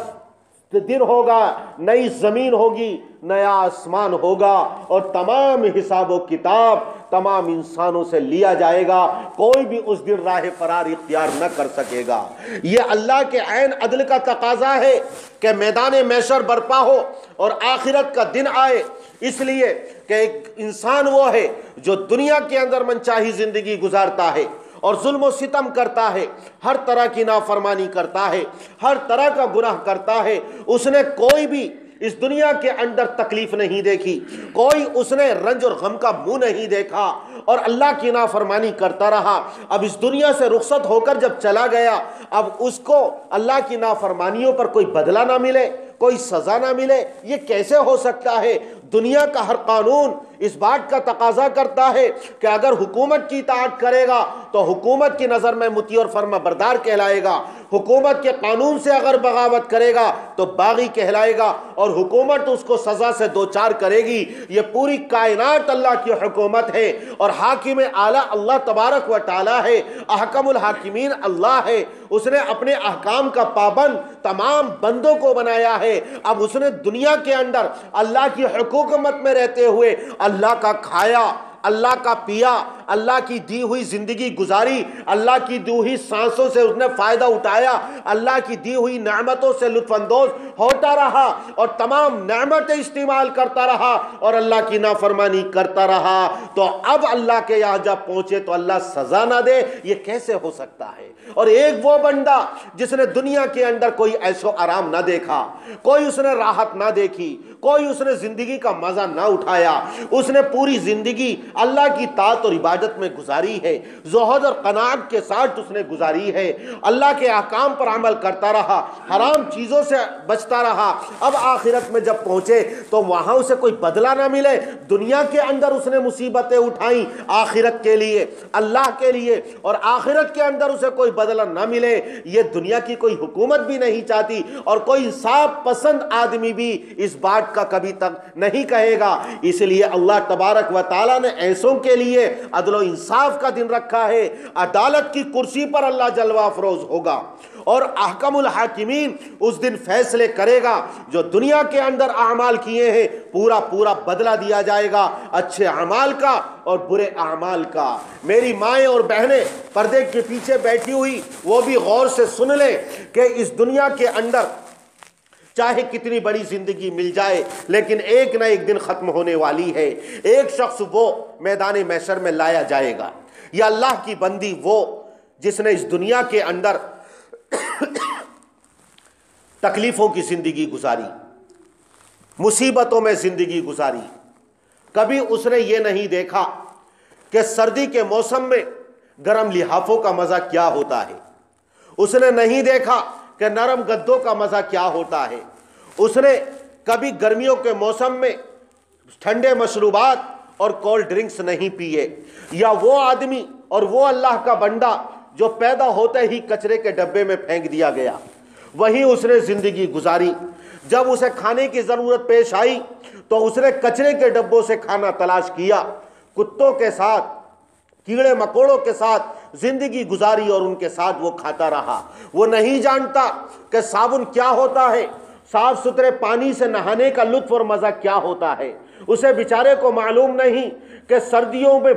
دن ہوگا، نئی زمین ہوگی، نیا آسمان ہوگا اور تمام حساب و کتاب تمام انسانوں سے لیا جائے گا، کوئی بھی اس دن راہ فرار اختیار نہ کر سکے گا۔ یہ اللہ کے عین عدل کا تقاضا ہے کہ میدان محشر برپا ہو اور آخرت کا دن آئے، اس لیے کہ ایک انسان وہ ہے جو دنیا کے اندر منچاہی زندگی گزارتا ہے اور ظلم و ستم کرتا ہے، ہر طرح کی نافرمانی کرتا ہے، ہر طرح کا گناہ کرتا ہے، اس نے کوئی بھی اس دنیا کے اندر تکلیف نہیں دیکھی، کوئی اس نے رنج اور غم کا منہ نہیں دیکھا اور اللہ کی نافرمانی کرتا رہا۔ اب اس دنیا سے رخصت ہو کر جب چلا گیا، اب اس کو اللہ کی نافرمانیوں پر کوئی بدلہ نہ ملے، کوئی سزا نہ ملے، یہ کیسے ہو سکتا ہے؟ دنیا کا ہر قانون اس بات کا تقاضا کرتا ہے کہ اگر حکومت کی اطاعت کرے گا تو حکومت کی نظر میں مطیع اور فرما بردار کہلائے گا، حکومت کے قانون سے اگر بغاوت کرے گا تو باغی کہلائے گا، اور حکومت اس کو سزا سے دوچار کرے گی۔ یہ پوری کائنات اللہ کی حکومت ہے اور حاکم اعلیٰ اللہ تبارک و تعالی ہے، احکم الحاکمین اللہ ہے۔ اس نے اپنے احکام کا پابند تمام بندوں کو بنایا ہے۔ اب اس نے دنیا کے اندر اللہ کی حکومت میں رہتے ہوئے اللہ کا کھایا، اللہ کا پیا، اللہ کی دی ہوئی زندگی گزاری، اللہ کی دی ہوئی سانسوں سے اس نے فائدہ اٹھایا، اللہ کی دی ہوئی نعمتوں سے لطف اندوز ہوتا رہا اور تمام نعمتیں استعمال کرتا رہا اور اللہ کی نافرمانی کرتا رہا۔ تو اب اللہ کے یہاں جب پہنچے تو اللہ سزا نہ دے، یہ کیسے ہو سکتا ہے؟ اور ایک وہ بندہ جس نے دنیا کے اندر کوئی عیش و آرام نہ دیکھا، کوئی اس نے راحت نہ دیکھی، کوئی اس نے زندگی کا مزہ نہ اٹھایا، اس نے پوری زندگی اللہ کی طاعت اور عبادت میں گزاری ہے، زہد اور قناعت کے ساتھ اس نے گزاری ہے، اللہ کے احکام پر عمل کرتا رہا، حرام چیزوں سے بچتا رہا۔ اب آخرت میں جب پہنچے تو وہاں اسے کوئی بدلہ نہ ملے۔ دنیا کے اندر اس نے مصیبتیں اٹھائیں آخرت کے لیے، اللہ کے لیے، اور آخرت کے اندر اسے کوئی بدلہ نہ ملے، یہ دنیا کی کوئی حکومت بھی نہیں چاہتی اور کوئی انصاف پسند آدمی بھی اس بات کا کبھی تک نہیں کہے گا۔ اس لیے اللہ تبارک و تعالیٰ نے ایسوں کے لیے عدل و انصاف کا دن رکھا ہے۔ عدالت کی کرسی پر اللہ جلوہ افروز ہوگا اور احکم الحاکمین اس دن فیصلے کرے گا۔ جو دنیا کے اندر اعمال کیے ہیں پورا پورا بدلہ دیا جائے گا، اچھے اعمال کا اور برے اعمال کا۔ میری مائیں اور بہنیں پردے کے پیچھے بیٹھی ہوئی وہ بھی غور سے سن لیں کہ اس دنیا کے اندر چاہے کتنی بڑی زندگی مل جائے لیکن ایک نہ ایک دن ختم ہونے والی ہے۔ ایک شخص وہ میدان محشر میں لایا جائے گا، یا اللہ کی بندی وہ جس نے اس دنیا کے اندر تکلیفوں کی زندگی گزاری، مصیبتوں میں زندگی گزاری۔ کبھی اس نے یہ نہیں دیکھا کہ سردی کے موسم میں گرم لحافوں کا مزہ کیا ہوتا ہے، اس نے نہیں دیکھا کہ نرم گدوں کا مزہ کیا ہوتا ہے، اس نے کبھی گرمیوں کے موسم میں ٹھنڈے مشروبات اور کولڈ ڈرنکس نہیں پیے۔ یا وہ آدمی اور وہ اللہ کا بندہ جو پیدا ہوتے ہی کچرے کے ڈبے میں پھینک دیا گیا، وہی اس نے زندگی گزاری۔ جب اسے کھانے کی ضرورت پیش آئی تو اس نے کچرے کے ڈبوں سے کھانا تلاش کیا، کتوں کے ساتھ، کیڑے مکوڑوں کے ساتھ زندگی گزاری اور ان کے ساتھ وہ کھاتا رہا۔ وہ نہیں جانتا کہ صابن کیا ہوتا ہے، صاف ستھرے پانی سے نہانے کا لطف اور مزہ کیا ہوتا ہے۔ اسے بیچارے کو معلوم نہیں کہ سردیوں میں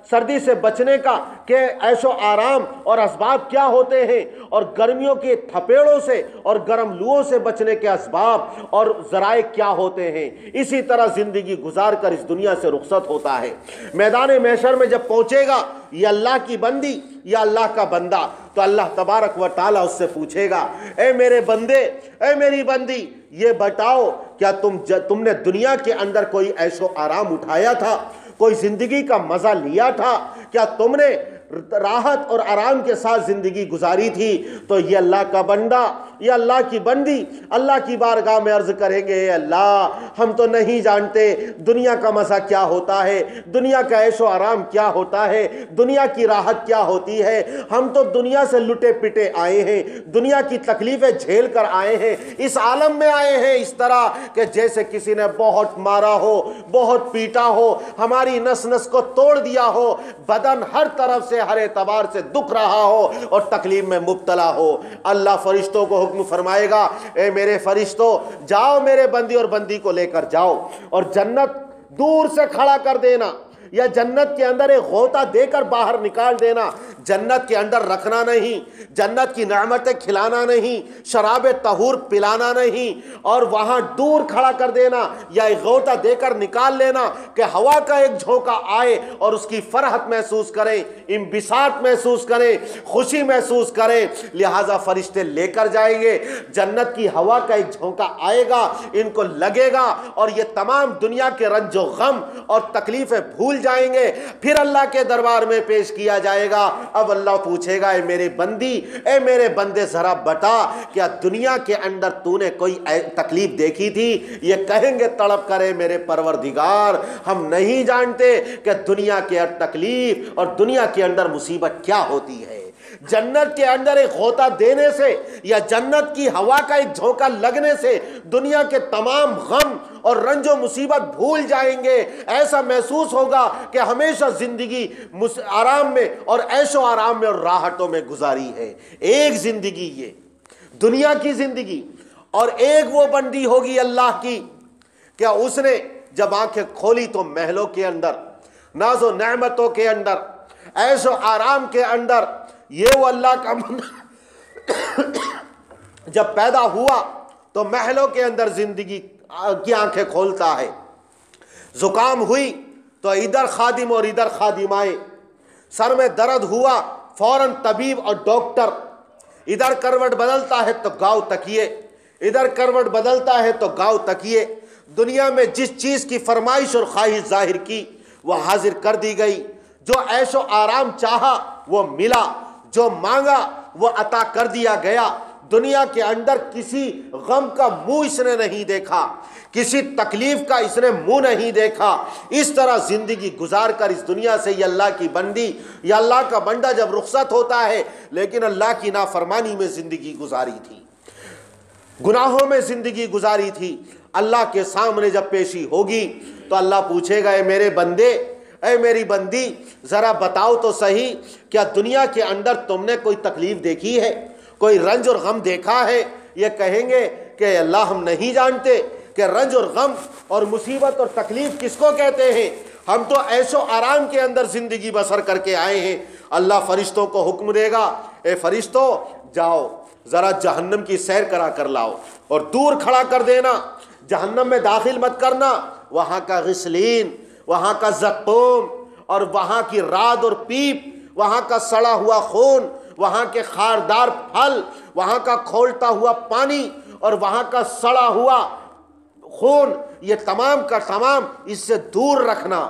سردی سے بچنے کا کہ عیش و آرام اور اسباب کیا ہوتے ہیں، اور گرمیوں کے تھپیڑوں سے اور گرم لوؤں سے بچنے کے اسباب اور ذرائع کیا ہوتے ہیں۔ اسی طرح زندگی گزار کر اس دنیا سے رخصت ہوتا ہے۔ میدان محشر میں جب پہنچے گا یہ اللہ کی بندی یا اللہ کا بندہ، تو اللہ تبارک و تعالیٰ اس سے پوچھے گا، اے میرے بندے، اے میری بندی، یہ بتاؤ کیا تم نے دنیا کے اندر کوئی عیش و آرام اٹھایا تھا، کوئی زندگی کا مزہ لیا تھا؟ کیا تم نے راحت اور آرام کے ساتھ زندگی گزاری تھی؟ تو یہ اللہ کا بندہ یا اللہ کی بندی اللہ کی بارگاہ میں عرض کریں گے، اے اللہ، ہم تو نہیں جانتے دنیا کا مزہ کیا ہوتا ہے، دنیا کا عیش و آرام کیا ہوتا ہے، دنیا کی راحت کیا ہوتی ہے۔ ہم تو دنیا سے لٹے پٹے آئے ہیں، دنیا کی تکلیفیں جھیل کر آئے ہیں، اس عالم میں آئے ہیں اس طرح کہ جیسے کسی نے بہت مارا ہو، بہت پیٹا ہو، ہماری نس نس کو توڑ دیا ہو، بدن ہر طرف سے سے ہر اعتبار سے دکھ رہا ہو اور تکلیف میں مبتلا ہو، اللہ فرشتوں کو حکم فرمائے گا، اے میرے فرشتوں جاؤ میرے بندی اور بندی کو لے کر جاؤ اور جنت دور سے کھڑا کر دینا یا جنت کے اندر ایک غوطہ دے کر باہر نکال دینا، جنت کے اندر رکھنا نہیں، جنت کی نعمتیں کھلانا نہیں، شراب طہور پلانا نہیں، اور وہاں دور کھڑا کر دینا یا ایک غوطہ دے کر نکال لینا کہ ہوا کا ایک جھونکا آئے اور اس کی فرحت محسوس کریں، انبساط محسوس کریں، خوشی محسوس کریں۔ لہٰذا فرشتے لے کر جائیں گے، جنت کی ہوا کا ایک جھونکا آئے گا، ان کو لگے گا اور یہ تمام دنیا کے رنج و غم اور تکلیفیں بھول جائیں گے، پھر اللہ کے دربار میں پیش کیا جائے گا۔ اب اللہ پوچھے گا، اے میرے بندی، اے میرے بندے ذرا بتا کیا دنیا کے اندر تو نے کوئی تکلیف دیکھی تھی؟ یہ کہیں گے تڑپ کرے میرے پروردگار ہم نہیں جانتے کہ دنیا کے تکلیف اور دنیا کے اندر مصیبت کیا ہوتی ہے۔ جنت کے اندر ایک غوطہ دینے سے یا جنت کی ہوا کا ایک جھونکا لگنے سے دنیا کے تمام غم اور رنج و مصیبت بھول جائیں گے، ایسا محسوس ہوگا کہ ہمیشہ زندگی آرام میں اور عیش و آرام میں اور راحتوں میں گزاری ہے۔ ایک زندگی یہ دنیا کی زندگی، اور ایک وہ بندی ہوگی اللہ کی، کیا اس نے جب آنکھیں کھولی تو محلوں کے اندر، ناز و نعمتوں کے اندر، عیش و آرام کے اندر، یہ وہ اللہ کا جب پیدا ہوا تو محلوں کے اندر زندگی کی آنکھیں کھولتا ہے، زکام ہوئی تو ادھر خادم اور ادھر خادم آئے، سر میں درد ہوا فوراً طبیب اور ڈاکٹر، ادھر کروٹ بدلتا ہے تو گاؤ تکیے، ادھر کروٹ بدلتا ہے تو گاؤ تکیے، دنیا میں جس چیز کی فرمائش اور خواہش ظاہر کی وہ حاضر کر دی گئی، جو عیش و آرام چاہا وہ ملا، جو مانگا وہ عطا کر دیا گیا۔ دنیا کے اندر کسی غم کا منہ اس نے نہیں دیکھا، کسی تکلیف کا اس نے منہ نہیں دیکھا۔ اس طرح زندگی گزار کر اس دنیا سے یہ اللہ کی بندی یا اللہ کا بندہ جب رخصت ہوتا ہے، لیکن اللہ کی نافرمانی میں زندگی گزاری تھی، گناہوں میں زندگی گزاری تھی، اللہ کے سامنے جب پیشی ہوگی تو اللہ پوچھے گا، اے میرے بندے، اے میری بندی ذرا بتاؤ تو صحیح کیا دنیا کے اندر تم نے کوئی تکلیف دیکھی ہے، کوئی رنج اور غم دیکھا ہے؟ یہ کہیں گے کہ اللہ ہم نہیں جانتے کہ رنج اور غم اور مصیبت اور تکلیف کس کو کہتے ہیں، ہم تو عیش و آرام کے اندر زندگی بسر کر کے آئے ہیں۔ اللہ فرشتوں کو حکم دے گا، اے فرشتوں جاؤ ذرا جہنم کی سیر کرا کر لاؤ اور دور کھڑا کر دینا، جہنم میں داخل مت کرنا، وہاں کا غسلین، وہاں کا زقوم اور وہاں کی راد اور پیپ، وہاں کا سڑا ہوا خون، وہاں کے خاردار پھل، وہاں کا کھولتا ہوا پانی اور وہاں کا سڑا ہوا خون، یہ تمام کا تمام اس سے دور رکھنا۔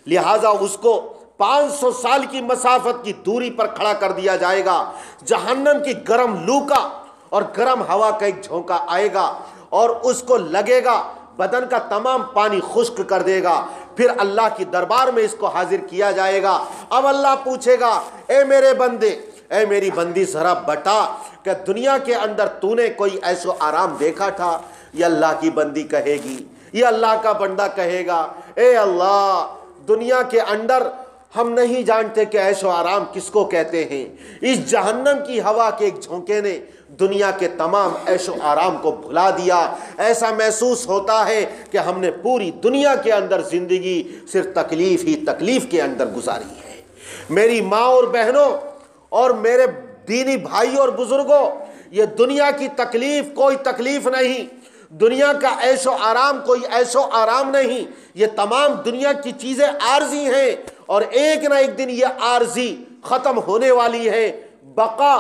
لہٰذا اس کو 500 سال کی مسافت کی دوری پر کھڑا کر دیا جائے گا، جہنم کی گرم لو کا اور گرم ہوا کا ایک جھونکا آئے گا اور اس کو لگے گا، بدن کا تمام پانی خشک کر دے گا، پھر اللہ کی دربار میں اس کو حاضر کیا جائے گا۔ اب اللہ پوچھے گا، اے میرے بندے، اے میری بندی ذرا بتا کہ دنیا کے اندر تو نے کوئی عیش و آرام دیکھا تھا؟ یہ اللہ کی بندی کہے گی، یہ اللہ کا بندہ کہے گا، اے اللہ دنیا کے اندر ہم نہیں جانتے کہ عیش و آرام کس کو کہتے ہیں، اس جہنم کی ہوا کے ایک جھونکے نے دنیا کے تمام عیش و آرام کو بھلا دیا۔ ایسا محسوس ہوتا ہے کہ ہم نے پوری دنیا کے اندر زندگی صرف تکلیف ہی تکلیف کے اندر گزاری ہے۔ میری ماں اور بہنوں اور میرے دینی بھائی اور بزرگوں، یہ دنیا کی تکلیف کوئی تکلیف نہیں، دنیا کا عیش و آرام کوئی عیش و آرام نہیں، یہ تمام دنیا کی چیزیں عارضی ہیں اور ایک نہ ایک دن یہ عارضی ختم ہونے والی ہے۔ بقا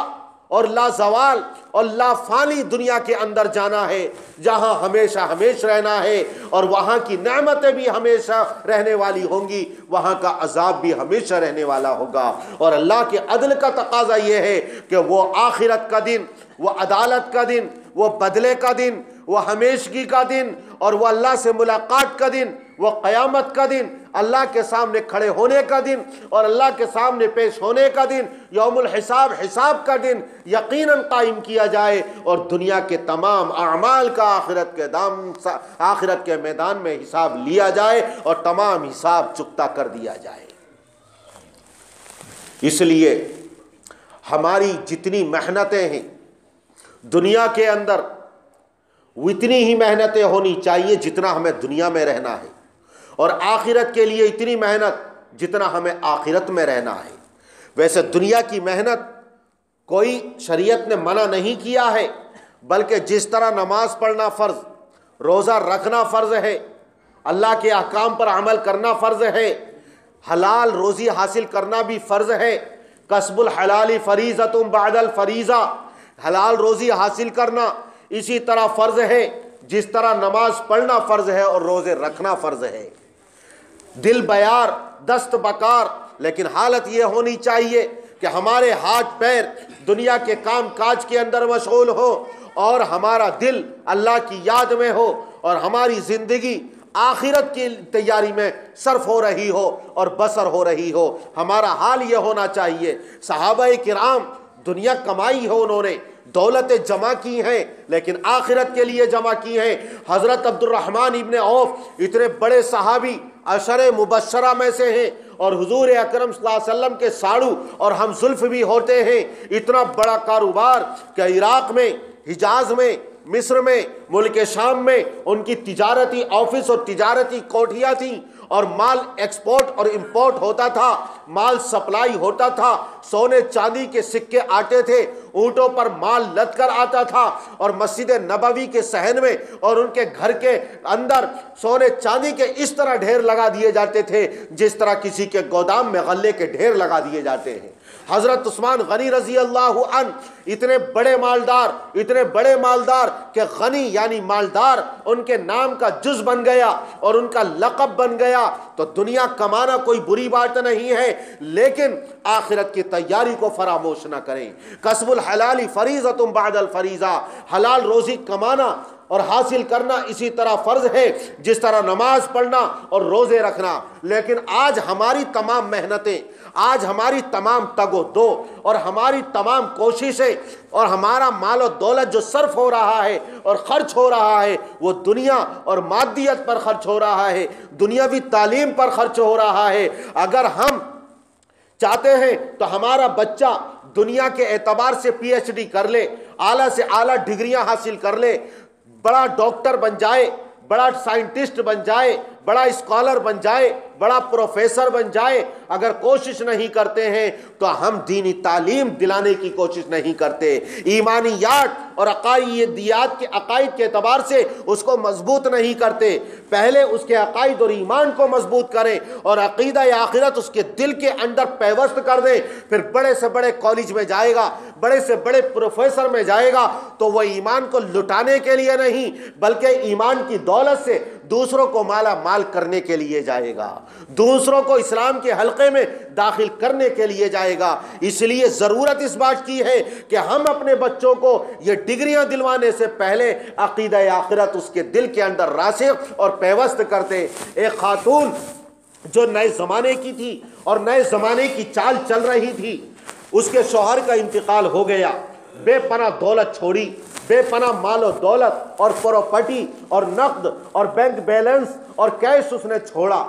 اور لا زوال اور لا فانی دنیا کے اندر جانا ہے، جہاں ہمیشہ ہمیشہ رہنا ہے، اور وہاں کی نعمتیں بھی ہمیشہ رہنے والی ہوں گی، وہاں کا عذاب بھی ہمیشہ رہنے والا ہوگا۔ اور اللہ کے عدل کا تقاضا یہ ہے کہ وہ آخرت کا دن، وہ عدالت کا دن، وہ بدلے کا دن، وہ ہمیشگی کا دن، اور وہ اللہ سے ملاقات کا دن، وہ قیامت کا دن، اللہ کے سامنے کھڑے ہونے کا دن اور اللہ کے سامنے پیش ہونے کا دن، یوم الحساب، حساب کا دن یقیناً قائم کیا جائے اور دنیا کے تمام اعمال کا آخرت کے میدان میں حساب لیا جائے اور تمام حساب چکتا کر دیا جائے۔ اس لیے ہماری جتنی محنتیں ہیں دنیا کے اندر وہ اتنی ہی محنتیں ہونی چاہیے جتنا ہمیں دنیا میں رہنا ہے، اور آخرت کے لیے اتنی محنت جتنا ہمیں آخرت میں رہنا ہے۔ ویسے دنیا کی محنت کوئی شریعت نے منع نہیں کیا ہے، بلکہ جس طرح نماز پڑھنا فرض، روزہ رکھنا فرض ہے، اللہ کے احکام پر عمل کرنا فرض ہے، حلال روزی حاصل کرنا بھی فرض ہے۔ کسب الحلال فریضۃ بعد الفریضہ، حلال روزی حاصل کرنا اسی طرح فرض ہے جس طرح نماز پڑھنا فرض ہے اور روزے رکھنا فرض ہے۔ دل بیار، دست بکار، لیکن حالت یہ ہونی چاہیے کہ ہمارے ہاتھ پیر دنیا کے کام کاج کے اندر مشغول ہو اور ہمارا دل اللہ کی یاد میں ہو، اور ہماری زندگی آخرت کی تیاری میں صرف ہو رہی ہو اور بسر ہو رہی ہو۔ ہمارا حال یہ ہونا چاہیے۔ صحابہ کرام دنیا کمائی ہے، انہوں نے دولتیں جمع کی ہیں، لیکن آخرت کے لیے جمع کی ہیں۔ حضرت عبد الرحمن ابن عوف اتنے بڑے صحابی عشر مبشرہ میں سے ہیں، اور حضور اکرم صلی اللہ علیہ وسلم کے ساڑو اور ہم زلف بھی ہوتے ہیں۔ اتنا بڑا کاروبار کہ عراق میں، حجاز میں، مصر میں، ملک شام میں ان کی تجارتی آفس اور تجارتی کوٹھیاں تھیں، اور مال ایکسپورٹ اور امپورٹ ہوتا تھا، مال سپلائی ہوتا تھا، سونے چاندی کے سکے آتے تھے، اونٹوں پر مال لد کر آتا تھا، اور مسجد نبوی کے صحن میں اور ان کے گھر کے اندر سونے چاندی کے اس طرح ڈھیر لگا دیے جاتے تھے جس طرح کسی کے گودام میں غلے کے ڈھیر لگا دیے جاتے ہیں۔ حضرت عثمان غنی رضی اللہ عنہ اتنے بڑے مالدار کہ غنی یعنی مالدار ان کے نام کا جز بن گیا اور ان کا لقب بن گیا۔ تو دنیا کمانا کوئی بری بات نہیں ہے، لیکن آخرت کی تیاری کو فراموش نہ کریں۔ کسب الحلال فریضۃ بعد الفریضہ، حلال روزی کمانا اور حاصل کرنا اسی طرح فرض ہے جس طرح نماز پڑھنا اور روزے رکھنا۔ لیکن آج ہماری تمام محنتیں، آج ہماری تمام تگ و دو اور ہماری تمام کوششیں اور ہمارا مال و دولت جو صرف ہو رہا ہے اور خرچ ہو رہا ہے وہ دنیا اور مادیت پر خرچ ہو رہا ہے، دنیاوی تعلیم پر خرچ ہو رہا ہے۔ اگر ہم چاہتے ہیں تو ہمارا بچہ دنیا کے اعتبار سے پی ایچ ڈی کر لے، اعلیٰ سے اعلیٰ ڈگریاں حاصل کر لے، بڑا ڈاکٹر بن جائے، بڑا سائنٹسٹ بن جائے، بڑا اسکالر بن جائے، بڑا پروفیسر بن جائے، اگر کوشش نہیں کرتے ہیں تو ہم دینی تعلیم دلانے کی کوشش نہیں کرتے، ایمانیات اور عقائدیات کے عقائد کے اعتبار سے اس کو مضبوط نہیں کرتے۔ پہلے اس کے عقائد اور ایمان کو مضبوط کریں اور عقیدہ آخرت اس کے دل کے اندر پیوست کر دیں، پھر بڑے سے بڑے کالج میں جائے گا، بڑے سے بڑے پروفیسر میں جائے گا تو وہ ایمان کو لٹانے کے لیے نہیں بلکہ ایمان کی دولت سے دوسروں کو مالا مال کرنے کے لیے جائے گا، دوسروں کو اسلام کے حلقے میں داخل کرنے کے لیے جائے گا۔ اس لیے ضرورت اس بات کی ہے کہ ہم اپنے بچوں کو یہ ڈگریاں دلوانے سے پہلے عقیدہ آخرت اس کے دل کے اندر راسخ اور پیوست کرتے۔ ایک خاتون جو نئے زمانے کی تھی اور نئے زمانے کی چال چل رہی تھی، اس کے شوہر کا انتقال ہو گیا، بے پناہ دولت چھوڑی، بے پناہ مال و دولت اور پراپرٹی اور نقد اور بینک بیلنس اور کیش اس نے چھوڑا۔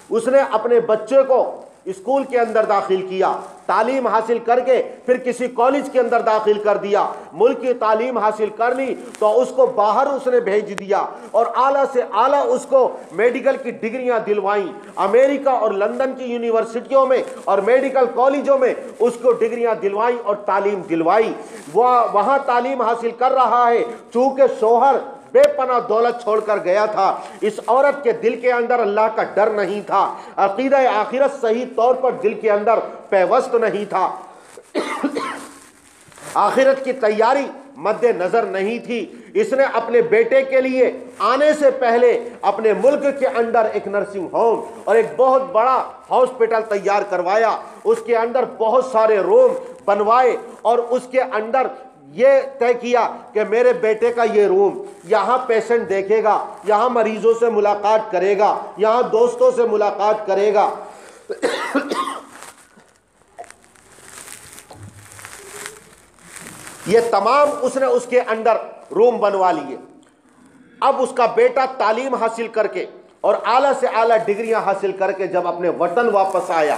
اس نے اپنے بچے کو اسکول کے اندر داخل کیا، تعلیم حاصل کر کے پھر کسی کالج کے اندر داخل کر دیا، ملک کی تعلیم حاصل کر لی تو اس کو باہر اس نے بھیج دیا اور اعلیٰ سے اعلیٰ اس کو میڈیکل کی ڈگریاں دلوائیں، امریکہ اور لندن کی یونیورسٹیوں میں اور میڈیکل کالجوں میں اس کو ڈگریاں دلوائیں اور تعلیم دلوائی۔ وہ وہاں تعلیم حاصل کر رہا ہے، چونکہ شوہر بے پناہ دولت چھوڑ کر گیا تھا، اس عورت کے دل کے اندر اللہ کا ڈر نہیں تھا، عقیدہ آخرت صحیح طور پر دل کے اندر پیوست نہیں تھا، آخرت کی تیاری مد نظر نہیں تھی۔ اس نے اپنے بیٹے کے لیے آنے سے پہلے اپنے ملک کے اندر ایک نرسنگ ہوم اور ایک بہت بڑا ہاسپٹل تیار کروایا، اس کے اندر بہت سارے روم بنوائے اور اس کے اندر یہ طے کیا کہ میرے بیٹے کا یہ روم، یہاں پیشنٹ دیکھے گا، یہاں مریضوں سے ملاقات کرے گا، یہاں دوستوں سے ملاقات کرے گا۔ یہ تمام اس نے اس کے اندر روم بنوا لیے۔ اب اس کا بیٹا تعلیم حاصل کر کے اور اعلیٰ سے اعلیٰ ڈگریاں حاصل کر کے جب اپنے وطن واپس آیا،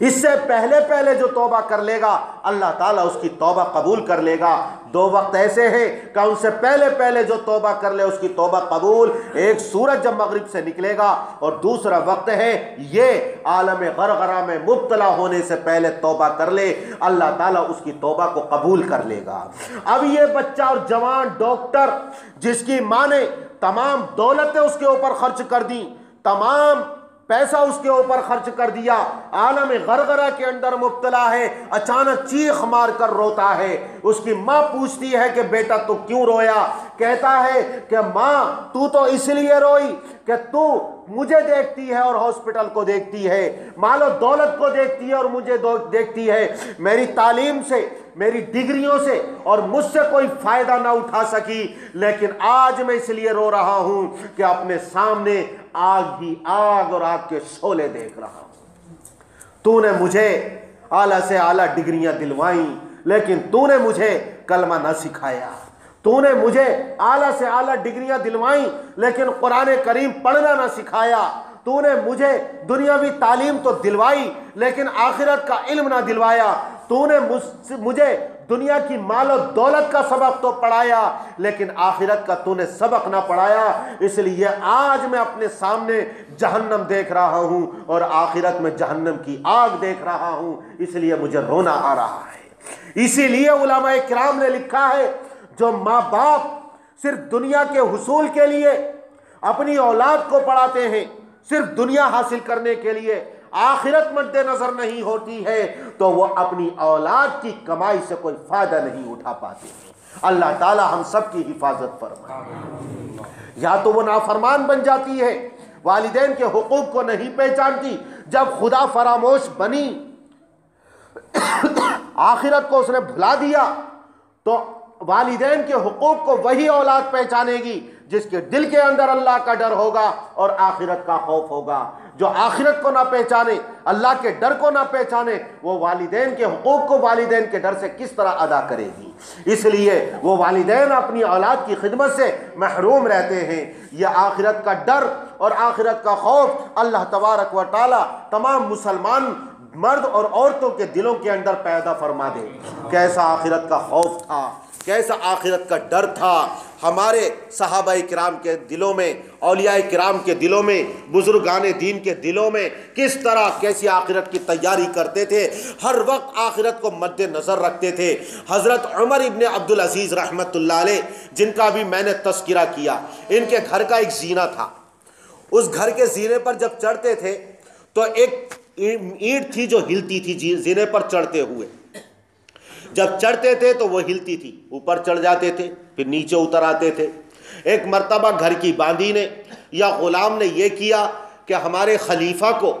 اس سے پہلے پہلے جو توبہ کر لے گا اللہ تعالیٰ اس کی توبہ قبول کر لے گا۔ دو وقت ایسے ہیں کہ ان سے پہلے پہلے جو توبہ کر لے اس کی توبہ قبول، ایک سورج جب مغرب سے نکلے گا، اور دوسرا وقت ہے یہ عالم غرغرہ میں مبتلا ہونے سے پہلے توبہ کر لے، اللہ تعالیٰ اس کی توبہ کو قبول کر لے گا۔ اب یہ بچہ اور جوان ڈاکٹر جس کی ماں نے تمام دولتیں اس کے اوپر خرچ کر دیں، تمام پیسہ اس کے اوپر خرچ کر دیا، عالم غرغرہ کے اندر مبتلا ہے، اچانک چیخ مار کر روتا ہے، اس کی ماں پوچھتی ہے کہ بیٹا تو کیوں رویا؟ کہتا ہے کہ ماں تو اس لیے روئی کہ تو مجھے دیکھتی ہے اور ہاسپٹل کو دیکھتی ہے، مال و دولت کو دیکھتی ہے اور مجھے دیکھتی ہے، میری تعلیم سے، میری ڈگریوں سے اور مجھ سے کوئی فائدہ نہ اٹھا سکی، لیکن آج میں اس لیے رو رہا ہوں کہ اپنے سامنے آگ ہی آگ اور آگ کے شعلے دیکھ رہا ہوں۔ تو نے مجھے اعلیٰ سے اعلیٰ ڈگریاں دلوائیں، لیکن تو نے مجھے کلمہ نہ سکھایا۔ تو نے مجھے اعلیٰ سے اعلیٰ ڈگریاں دلوائیں، لیکن قرآن کریم پڑھنا نہ سکھایا۔ تو نے مجھے دنیاوی تعلیم تو دلوائی، لیکن آخرت کا علم نہ دلوایا۔ تو نے مجھے دنیا کی مال و دولت کا سبق تو پڑھایا، لیکن آخرت کا تو نے سبق نہ پڑھایا، اس لیے آج میں اپنے سامنے جہنم دیکھ رہا ہوں اور آخرت میں جہنم کی آگ دیکھ رہا ہوں، اس لیے مجھے رونا آ رہا ہے۔ اسی لیے علماء کرام نے لکھا ہے جو ماں باپ صرف دنیا کے حصول کے لیے اپنی اولاد کو پڑھاتے ہیں، صرف دنیا حاصل کرنے کے لیے، آخرت مد نظر نہیں ہوتی ہے، تو وہ اپنی اولاد کی کمائی سے کوئی فائدہ نہیں اٹھا پاتے ہیں۔ اللہ تعالی ہم سب کی حفاظت فرمائے۔ یا تو وہ نافرمان بن جاتی ہے، والدین کے حقوق کو نہیں پہچانتی، جب خدا فراموش بنی، آخرت کو اس نے بھلا دیا، تو والدین کے حقوق کو وہی اولاد پہچانے گی جس کے دل کے اندر اللہ کا ڈر ہوگا اور آخرت کا خوف ہوگا۔ جو آخرت کو نہ پہچانے، اللہ کے ڈر کو نہ پہچانے، وہ والدین کے حقوق کو والدین کے ڈر سے کس طرح ادا کرے گی؟ اس لیے وہ والدین اپنی اولاد کی خدمت سے محروم رہتے ہیں۔ یہ آخرت کا ڈر اور آخرت کا خوف اللہ تبارک و تعالی تمام مسلمان مرد اور عورتوں کے دلوں کے اندر پیدا فرما دے۔ کیسا آخرت کا خوف تھا، کیسا آخرت کا ڈر تھا ہمارے صحابہ کرام کے دلوں میں، اولیاء کرام کے دلوں میں، بزرگان دین کے دلوں میں، کس طرح کیسی آخرت کی تیاری کرتے تھے، ہر وقت آخرت کو مد نظر رکھتے تھے۔ حضرت عمر ابن عبدالعزیز رحمۃ اللہ علیہ، جن کا بھی میں نے تذکرہ کیا، ان کے گھر کا ایک زینہ تھا۔ اس گھر کے زینے پر جب چڑھتے تھے تو ایک اینٹ تھی جو ہلتی تھی زینے پر چڑھتے ہوئے، جب چڑھتے تھے تو وہ ہلتی تھی، اوپر چڑھ جاتے تھے پھر نیچے اتر آتے تھے۔ ایک مرتبہ گھر کی باندی نے یا غلام نے یہ کیا کہ ہمارے خلیفہ کو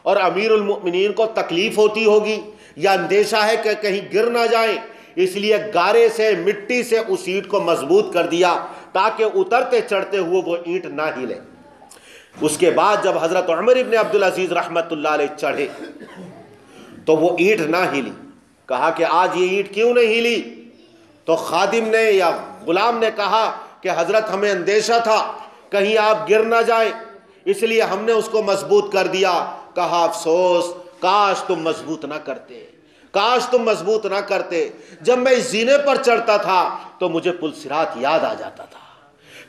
اور امیر المؤمنین کو تکلیف ہوتی ہوگی یا اندیشہ ہے کہ کہیں گر نہ جائیں، اس لیے گارے سے، مٹی سے اس اینٹ کو مضبوط کر دیا تاکہ اترتے چڑھتے ہوئے وہ اینٹ نہ ہلے۔ اس کے بعد جب حضرت عمر ابن عبدالعزیز رحمۃ اللہ علیہ چڑھے تو وہ اینٹ نہ ہلی۔ کہا کہ آج یہ اینٹ کیوں نہیں ہلی؟ تو خادم نے یا غلام نے کہا کہ حضرت ہمیں اندیشہ تھا کہیں آپ گر نہ جائیں، اس لیے ہم نے اس کو مضبوط کر دیا۔ کہا افسوس، کاش تم مضبوط نہ کرتے، کاش تم مضبوط نہ کرتے۔ جب میں اس زینے پر چڑھتا تھا تو مجھے پل صراط یاد آ جاتا تھا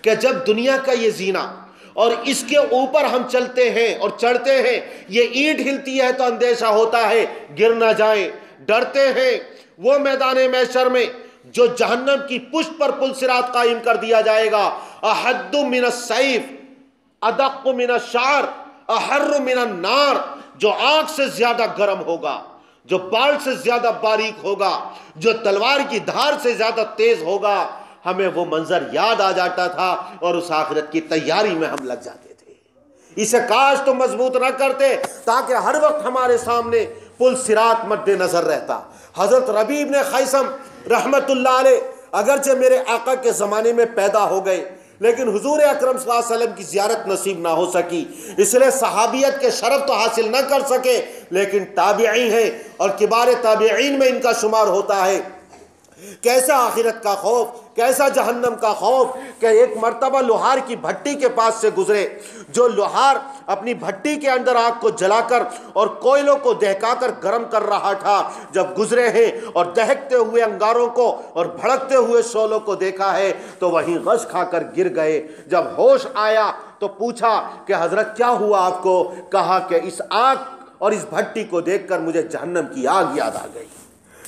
کہ جب دنیا کا یہ زینہ اور اس کے اوپر ہم چلتے ہیں اور چڑھتے ہیں، یہ اینٹ ہلتی ہے تو اندیشہ ہوتا ہے گر نہ جائیں، ڈرتے ہیں وہ میدان محشر میں جو جہنم کی پشت پر پل صراط قائم کر دیا جائے گا۔ احد من السیف، ادق من الشعر، احر من النار، جو آگ سے زیادہ گرم ہوگا، جو بال سے زیادہ باریک ہوگا، جو تلوار کی دھار سے زیادہ تیز ہوگا۔ ہمیں وہ منظر یاد آ جاتا تھا اور اس آخرت کی تیاری میں ہم لگ جاتے تھے۔ اسے کاش تو مضبوط نہ کرتے تاکہ ہر وقت ہمارے سامنے پل صراط مد نظر رہتا۔ حضرت ربیع بن خیثم رحمت اللہ علیہ اگرچہ میرے آقا کے زمانے میں پیدا ہو گئے، لیکن حضور اکرم صلی اللہ علیہ وسلم کی زیارت نصیب نہ ہو سکی، اس لیے صحابیت کے شرف تو حاصل نہ کر سکے، لیکن تابعی ہیں اور کبار تابعین میں ان کا شمار ہوتا ہے۔ کیسا آخرت کا خوف، کیسا جہنم کا خوف کہ ایک مرتبہ لوہار کی بھٹی کے پاس سے گزرے، جو لوہار اپنی بھٹی کے اندر آگ کو جلا کر اور کوئلوں کو دہکا کر گرم کر رہا تھا، جب گزرے ہیں اور دہکتے ہوئے انگاروں کو اور بھڑکتے ہوئے شعلوں کو دیکھا ہے تو وہیں غش کھا کر گر گئے۔ جب ہوش آیا تو پوچھا کہ حضرت کیا ہوا آپ کو؟ کہا کہ اس آگ اور اس بھٹی کو دیکھ کر مجھے جہنم کی آگ یاد آ گئی۔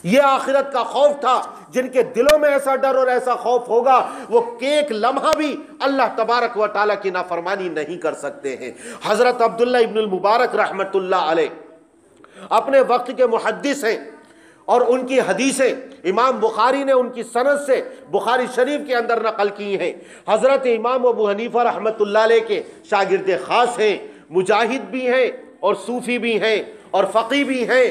یہ آخرت کا خوف تھا۔ جن کے دلوں میں ایسا ڈر اور ایسا خوف ہوگا وہ ایک لمحہ بھی اللہ تبارک و تعالیٰ کی نافرمانی نہیں کر سکتے ہیں۔ حضرت عبداللہ ابن المبارک رحمت اللہ علیہ اپنے وقت کے محدث ہیں، اور ان کی حدیثیں امام بخاری نے ان کی سند سے بخاری شریف کے اندر نقل کی ہیں۔ حضرت امام ابو حنیفہ رحمت اللہ علیہ کے شاگرد خاص ہیں، مجاہد بھی ہیں اور صوفی بھی ہیں اور فقی بھی ہیں۔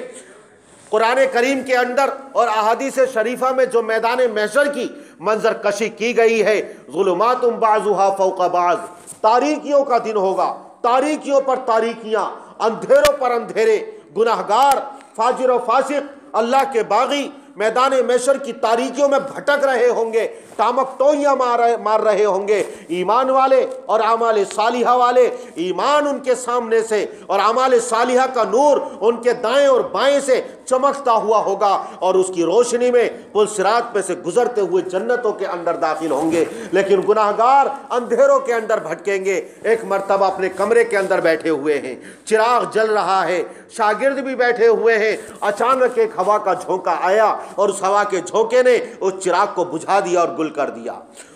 قرآن کریم کے اندر اور احادیث شریفہ میں جو میدان محشر کی منظر کشی کی گئی ہے، ظلمات بعضها فوق بعض، تاریکیوں کا دن ہوگا، تاریکیوں پر تاریکیاں، اندھیروں پر اندھیرے، گناہگار، فاجر و فاسق، اللہ کے باغی میدان محشر کی تاریکیوں میں بھٹک رہے ہوں گے، تامک ٹوئیاں مار رہے ہوں گے۔ ایمان والے اور اعمال صالحہ والے، ایمان ان کے سامنے سے اور اعمال صالحہ کا نور ان کے دائیں اور بائیں سے چمکتا ہوا ہوگا، اور اس کی روشنی میں پل صراط پہ سے گزرتے ہوئے جنتوں کے اندر داخل ہوں گے۔ لیکن گناہگار اندھیروں کے اندر بھٹکیں گے۔ ایک مرتبہ اپنے کمرے کے اندر بیٹھے ہوئے ہیں، چراغ جل رہا ہے، شاگرد بھی بیٹھے ہوئے ہیں، اچانک ایک ہوا کا جھونکا آیا اور اس ہوا کے جھونکے نے اس چراغ کو بجھا دیا اور گل کر دیا۔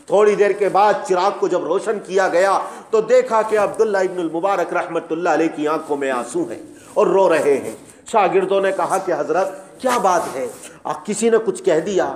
تھوڑی دیر کے بعد چراغ کو جب روشن کیا گیا تو دیکھا کہ عبداللہ ابن المبارک رحمت اللہ علیہ کی آنکھوں میں آنسو ہیں اور رو رہے ہیں۔ شاگردوں نے کہا کہ حضرت کیا بات ہے؟ کسی نے کچھ کہہ دیا؟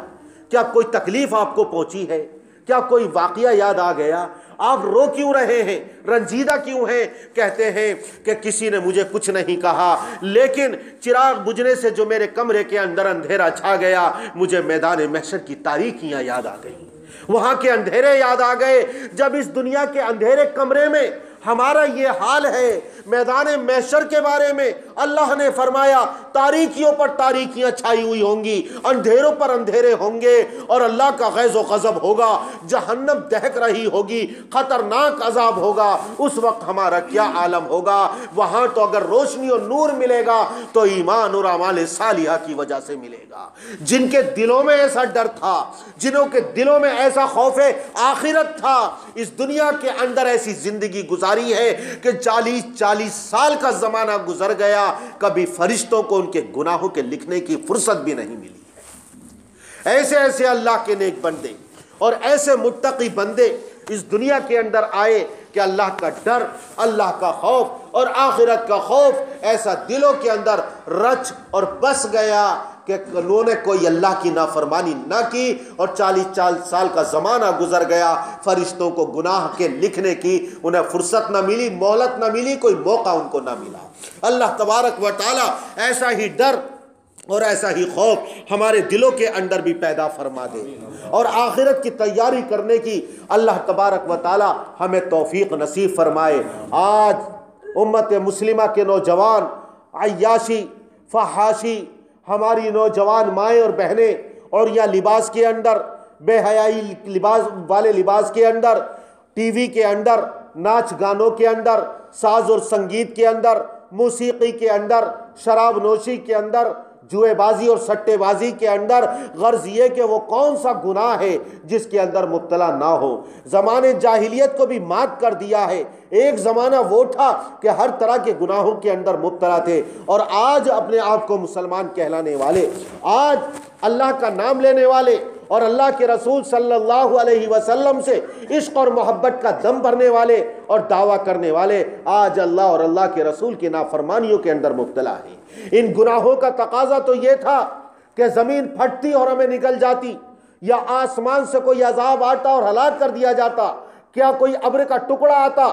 کیا کوئی تکلیف آپ کو پہنچی ہے؟ کیا کوئی واقعہ یاد آ گیا؟ آپ رو کیوں رہے ہیں؟ رنجیدہ کیوں ہیں؟ کہتے ہیں کہ کسی نے مجھے کچھ نہیں کہا، لیکن چراغ بجھنے سے جو میرے کمرے کے اندر اندھیرا چھا گیا، مجھے میدان محشر کی تاریکیاں یاد آ گئیں، وہاں کے اندھیرے یاد آ گئے۔ جب اس دنیا کے اندھیرے کمرے میں ہمارا یہ حال ہے، میدان محشر کے بارے میں اللہ نے فرمایا تاریکیوں پر تاریکیاں چھائی ہوئی ہوں گی، اندھیروں پر اندھیرے ہوں گے، اور اللہ کا غیظ و غضب ہوگا، جہنم دہک رہی ہوگی، خطرناک عذاب ہوگا۔ اس وقت ہمارا کیا عالم ہوگا؟ وہاں تو اگر روشنی اور نور ملے گا تو ایمان اور اعمال صالحہ کی وجہ سے ملے گا۔ جن کے دلوں میں ایسا ڈر تھا، جنہوں کے دلوں میں ایسا خوف آخرت تھا، اس دنیا کے اندر ایسی زندگی گزاری ہے کہ 40 سال کا زمانہ گزر گیا، کبھی فرشتوں کو ان کے گناہوں کے لکھنے کی فرصت بھی نہیں ملی ہے۔ ایسے ایسے اللہ کے نیک بندے اور ایسے متقی بندے اس دنیا کے اندر آئے کہ اللہ کا ڈر، اللہ کا خوف اور آخرت کا خوف ایسا دلوں کے اندر رچ اور بس گیا کہ انہوں نے کوئی اللہ کی نافرمانی نہ کی، اور 40 سال کا زمانہ گزر گیا، فرشتوں کو گناہ کے لکھنے کی انہیں فرصت نہ ملی، مہلت نہ ملی، کوئی موقع ان کو نہ ملا۔ اللہ تبارک و تعالی ایسا ہی ڈر اور ایسا ہی خوف ہمارے دلوں کے اندر بھی پیدا فرما دے، اور آخرت کی تیاری کرنے کی اللہ تبارک و تعالی ہمیں توفیق نصیب فرمائے۔ آج امت مسلمہ کے نوجوان عیاشی، فحاشی، ہماری نوجوان مائیں اور بہنیں، اور یا لباس کے اندر، بے حیائی لباس کے اندر، ٹی وی کے اندر، ناچ گانوں کے اندر، ساز اور سنگیت کے اندر، موسیقی کے اندر، شراب نوشی کے اندر، جوئے بازی اور سٹے بازی کے اندر، غرض یہ کہ وہ کون سا گناہ ہے جس کے اندر مبتلا نہ ہو۔ زمانے جاہلیت کو بھی مات کر دیا ہے۔ ایک زمانہ وہ تھا کہ ہر طرح کے گناہوں کے اندر مبتلا تھے، اور آج اپنے آپ کو مسلمان کہلانے والے، آج اللہ کا نام لینے والے اور اللہ کے رسول صلی اللہ علیہ وسلم سے عشق اور محبت کا دم بھرنے والے اور دعویٰ کرنے والے آج اللہ اور اللہ کے رسول کی نافرمانیوں کے اندر مبتلا ہیں۔ ان گناہوں کا تقاضا تو یہ تھا کہ زمین پھٹتی اور ہمیں نکل جاتی، یا آسمان سے کوئی عذاب آتا اور ہلاک کر دیا جاتا، کیا کوئی ابر کا ٹکڑا آتا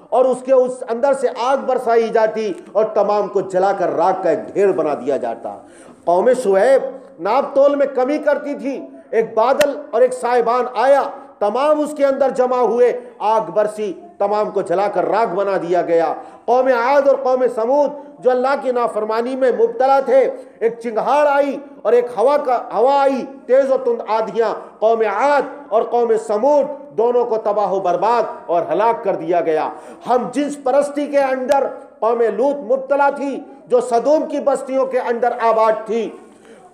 اور اس اندر سے آگ برسائی جاتی اور تمام کو جلا کر راکھ کا ایک ڈھیر بنا دیا جاتا۔ قوم شعیب ناپ تول میں کمی کرتی تھی، ایک بادل اور ایک سائبان آیا، تمام اس کے اندر جمع ہوئے، آگ برسی، تمام کو جلا کر راکھ بنا دیا گیا۔ قوم عاد اور قوم سمود جو اللہ کی نافرمانی میں مبتلا تھے، ایک چنگھاڑ آئی اور ایک ہوا آئی، تیز و تند آندھیاں، قوم عاد اور قوم سمود دونوں کو تباہ و برباد اور ہلاک کر دیا گیا۔ ہم جنس پرستی کے اندر قوم لوط مبتلا تھی، جو صدوم کی بستیوں کے اندر آباد تھی۔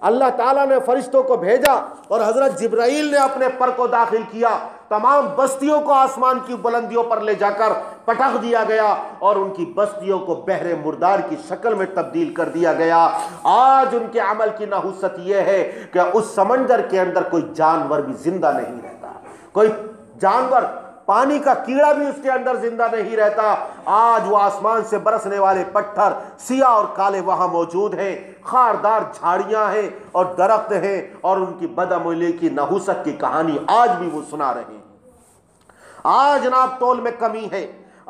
اللہ تعالیٰ نے فرشتوں کو بھیجا اور حضرت جبرائیل نے اپنے پر کو داخل کیا، تمام بستیوں کو آسمان کی بلندیوں پر لے جا کر پٹخ دیا گیا اور ان کی بستیوں کو بحر مردار کی شکل میں تبدیل کر دیا گیا۔ آج ان کے عمل کی نحوست یہ ہے کہ اس سمندر کے اندر کوئی جانور بھی زندہ نہیں رہتا، کوئی جانور، پانی کا کیڑا بھی اس کے اندر زندہ نہیں رہتا۔ آج وہ آسمان سے برسنے والے پتھر سیاہ اور کالے وہاں موجود ہیں، خاردار جھاڑیاں ہیں اور درخت ہیں، اور ان کی بدعملی کی نحوست کی کہانی آج بھی وہ سنا رہے ہیں۔ آج ناپ تول میں کمی ہے،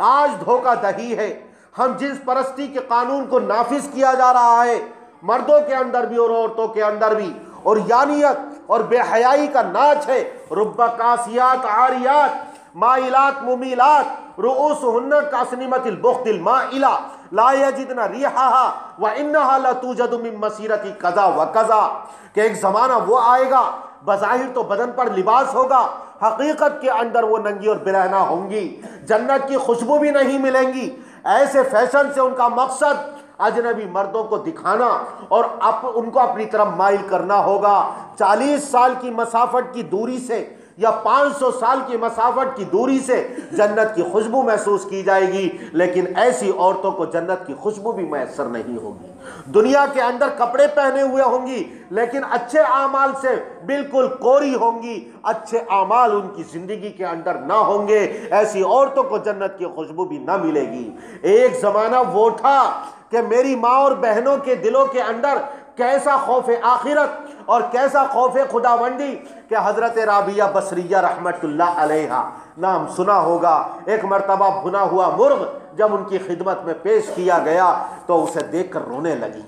آج دھوکہ دہی ہے، ہم جنس پرستی کے قانون کو نافذ کیا جا رہا ہے، مردوں کے اندر بھی اور عورتوں کے اندر بھی، اور یانیت اور بے حیائی کا ناچ ہے۔ رب کاسیات عاریات مائلات ممیلات رؤوسہن کاسنمۃ البخت المائلہ لا یجدن ریحہا وانہا لتوجد من مسیرۃ کذا وکذا، کہ ایک زمانہ وہ آئے گا، بظاہر تو بدن پر لباس ہوگا، حقیقت کے اندر وہ ننگی اور برہنہ ہوں گی، جنت کی خوشبو بھی نہیں ملیں گی۔ ایسے فیشن سے ان کا مقصد اجنبی مردوں کو دکھانا اور ان کو اپنی طرف مائل کرنا ہوگا۔ 40 سال کی مسافت کی دوری سے یا 500 سال کی مسافت کی دوری سے جنت کی خوشبو محسوس کی جائے گی، لیکن ایسی عورتوں کو جنت کی خوشبو بھی میسر نہیں ہوگی۔ دنیا کے اندر کپڑے پہنے ہوئے ہوں گی، لیکن اچھے اعمال سے بالکل کوری ہوں گی، اچھے اعمال ان کی زندگی کے اندر نہ ہوں گے، ایسی عورتوں کو جنت کی خوشبو بھی نہ ملے گی۔ ایک زمانہ وہ تھا کہ میری ماں اور بہنوں کے دلوں کے اندر کیسا خوف آخرت اور کیسا خوف خداوندی کہ حضرت رابعہ بصریہ رحمت اللہ علیہا نام سنا ہوگا۔ ایک مرتبہ بھنا ہوا مرغ جب ان کی خدمت میں پیش کیا گیا تو اسے دیکھ کر رونے لگی۔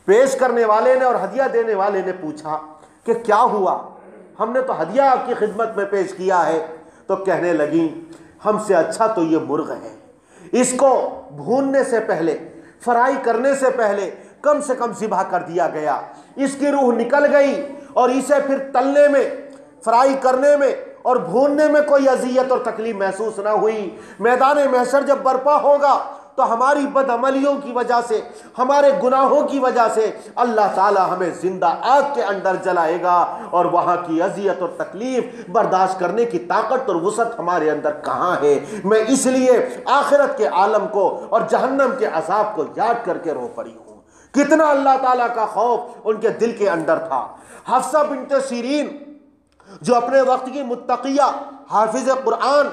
پیش کرنے والے نے اور ہدیہ دینے والے نے پوچھا کہ کیا ہوا؟ ہم نے تو ہدیہ آپ کی خدمت میں پیش کیا ہے۔ تو کہنے لگی ہم سے اچھا تو یہ مرغ ہے، اس کو بھوننے سے پہلے، فرائی کرنے سے پہلے کم سے کم ذبح کر دیا گیا، اس کی روح نکل گئی اور اسے پھر تلنے میں، فرائی کرنے میں اور بھوننے میں کوئی اذیت اور تکلیف محسوس نہ ہوئی۔ میدان محشر جب برپا ہوگا تو ہماری بدعملیوں کی وجہ سے، ہمارے گناہوں کی وجہ سے اللہ تعالی ہمیں زندہ آگ کے اندر جلائے گا، اور وہاں کی اذیت اور تکلیف برداشت کرنے کی طاقت اور وسعت ہمارے اندر کہاں ہے؟ میں اس لیے آخرت کے عالم کو اور جہنم کے عذاب کو یاد کر کے رو پڑی ہوں۔ کتنا اللہ تعالیٰ کا خوف ان کے دل کے اندر تھا۔ حفصہ بنت سیرین جو اپنے وقت کی متقیہ، حافظ قرآن